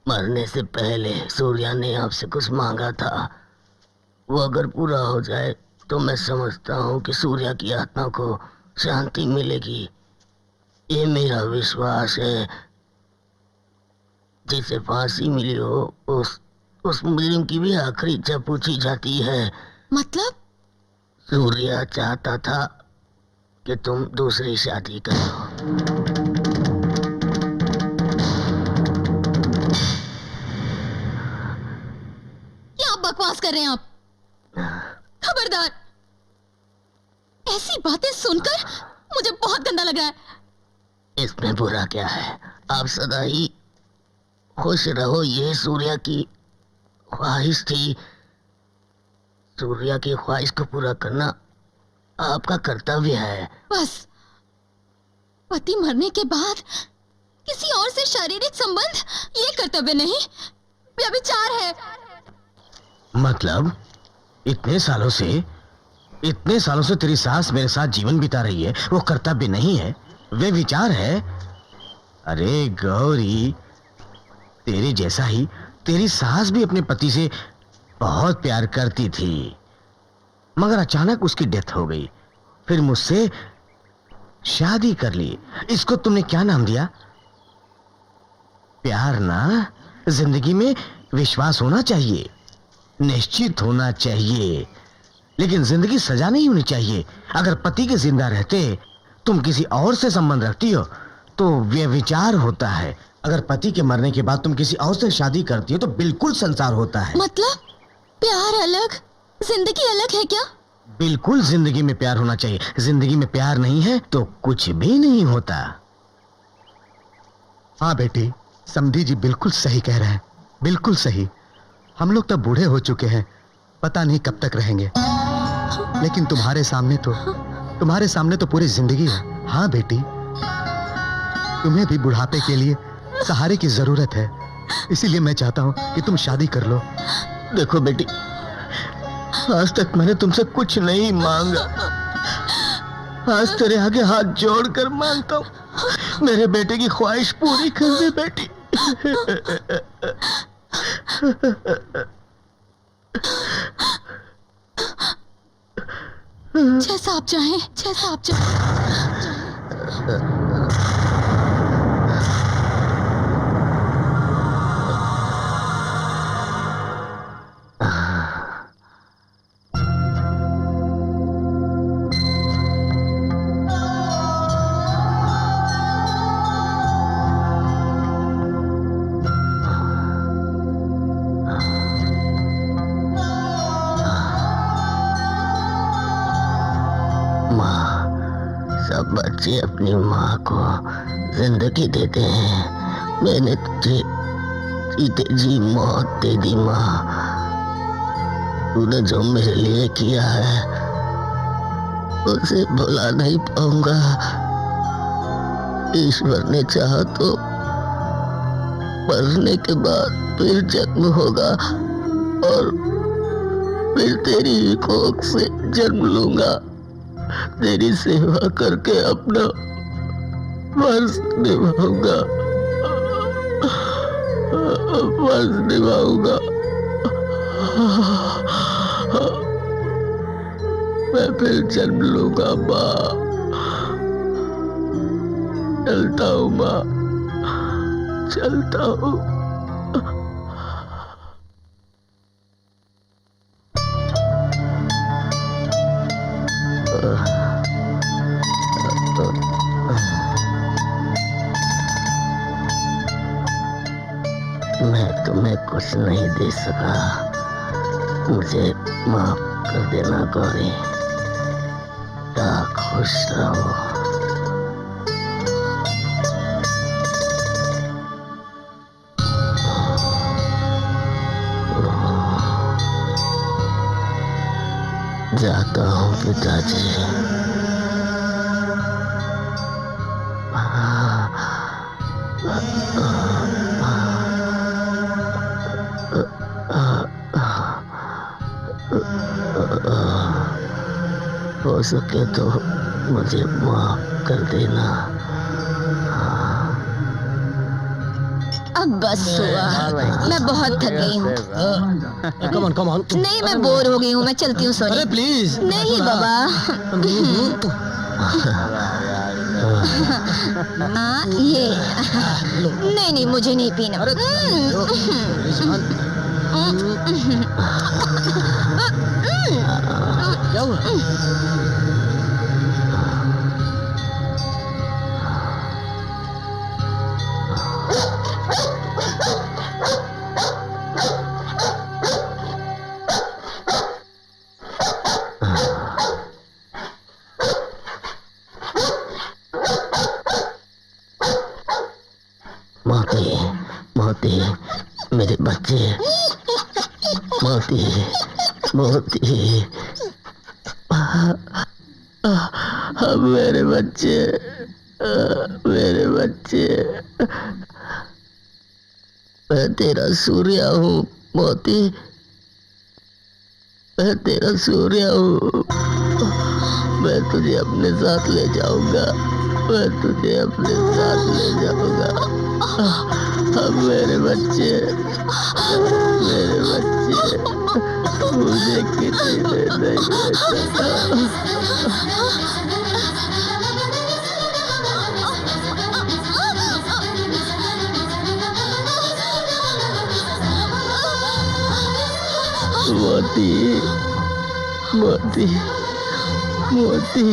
मरने से पहले सूर्या ने आपसे कुछ मांगा था, वो अगर पूरा हो जाए तो मैं समझता हूँ कि सूर्या की आत्मा को शांति मिलेगी। ये मेरा विश्वास है। जिसे फांसी मिली हो उस मुजरिम की भी आखिरी इच्छा पूछी जाती है। मतलब? सूर्या चाहता था कि तुम दूसरी शादी करो। बकवास कर रहे हैं आप। खबरदार, ऐसी बातें सुनकर मुझे बहुत गंदा लग रहा है। इसमें बुरा क्या है? आप सदा ही खुश रहो, ये सूर्या की ख्वाहिश थी। सूर्या की ख्वाहिश को पूरा करना आपका कर्तव्य है। बस, पति मरने के बाद किसी और से शारीरिक संबंध, ये कर्तव्य नहीं, व्यभिचार है। मतलब इतने सालों से तेरी सास मेरे साथ जीवन बिता रही है, वो कर्तव्य नहीं है, वे विचार है। अरे गौरी, तेरे जैसा ही तेरी सास भी अपने पति से बहुत प्यार करती थी, मगर अचानक उसकी डेथ हो गई, फिर मुझसे शादी कर ली। इसको तुमने क्या नाम दिया? प्यार ना? जिंदगी में विश्वास होना चाहिए, निश्चित होना चाहिए, लेकिन जिंदगी सजा नहीं होनी चाहिए। अगर पति के जिंदा रहते तुम किसी और से संबंध रखती हो तो व्यभिचार होता है। अगर पति के मरने के बाद तुम किसी और से शादी करती हो तो बिल्कुल संसार होता है। मतलब प्यार अलग, जिंदगी अलग है क्या? बिल्कुल, जिंदगी में प्यार होना चाहिए। जिंदगी में प्यार नहीं है तो कुछ भी नहीं होता। हाँ बेटी, समधी जी बिल्कुल सही कह रहे हैं, बिल्कुल सही। हम लोग तो बूढ़े हो चुके हैं, पता नहीं कब तक रहेंगे, लेकिन तुम्हारे सामने तो पूरी जिंदगी है। हाँ बेटी, तुम्हें भी बुढ़ापे के लिए सहारे की जरूरत है, इसीलिए मैं चाहता हूँ कि तुम शादी कर लो। देखो बेटी, आज तक मैंने तुमसे कुछ नहीं मांगा, आज तेरे आगे हाथ जोड़कर मांगता हूँ, मेरे बेटे की ख्वाहिश पूरी कर दे बेटी। जैसा आप चाहें, जैसा आप चाहें। सब बच्चे अपनी माँ को जिंदगी देते हैं, मैंने तुझे जीते जी मौत दे दी माँ। तूने जो मेरे लिए किया है उसे भुला नहीं पाऊंगा। ईश्वर ने चाहा तो मरने के बाद फिर जन्म होगा और फिर तेरी कोख से जन्म लूंगा, तेरी सेवा करके अपना फर्ज निभाऊंगा, फर्ज निभाऊंगा। मैं फिर जन्म लूंगा माँ, चलता हूँ माँ, चलता हूँ। मैं तुम्हें कुछ नहीं दे सका, मुझे माफ कर देना गौरी। क्या खुश रहो। जाता हूँ पिताजी। हो सके तो मुझे माफ कर देना। अब बस हुआ, मैं बहुत थक गई हूँ। Come on, come on. नहीं, मैं बोर हो गई हूँ, मैं चलती हूँ। सॉरी। अरे प्लीज। नहीं बाबा। हाँ ये नहीं नहीं, मुझे नहीं पीना। क्या हुआ? मोती, मोती, मेरे बच्चे, मोती, मोती, मेरे बच्चे, मेरे बच्चे। मैं तेरा सूर्य हूँ मोती, मैं तेरा सूर्य हूँ। मैं तुझे अपने साथ ले जाऊंगा, मैं तुझे अपने साथ ले जाऊंगा। अब मेरे बच्चे, मेरे बच्चे, मुझे किसी ने नहीं बचाया। मोती, मोती, मोती।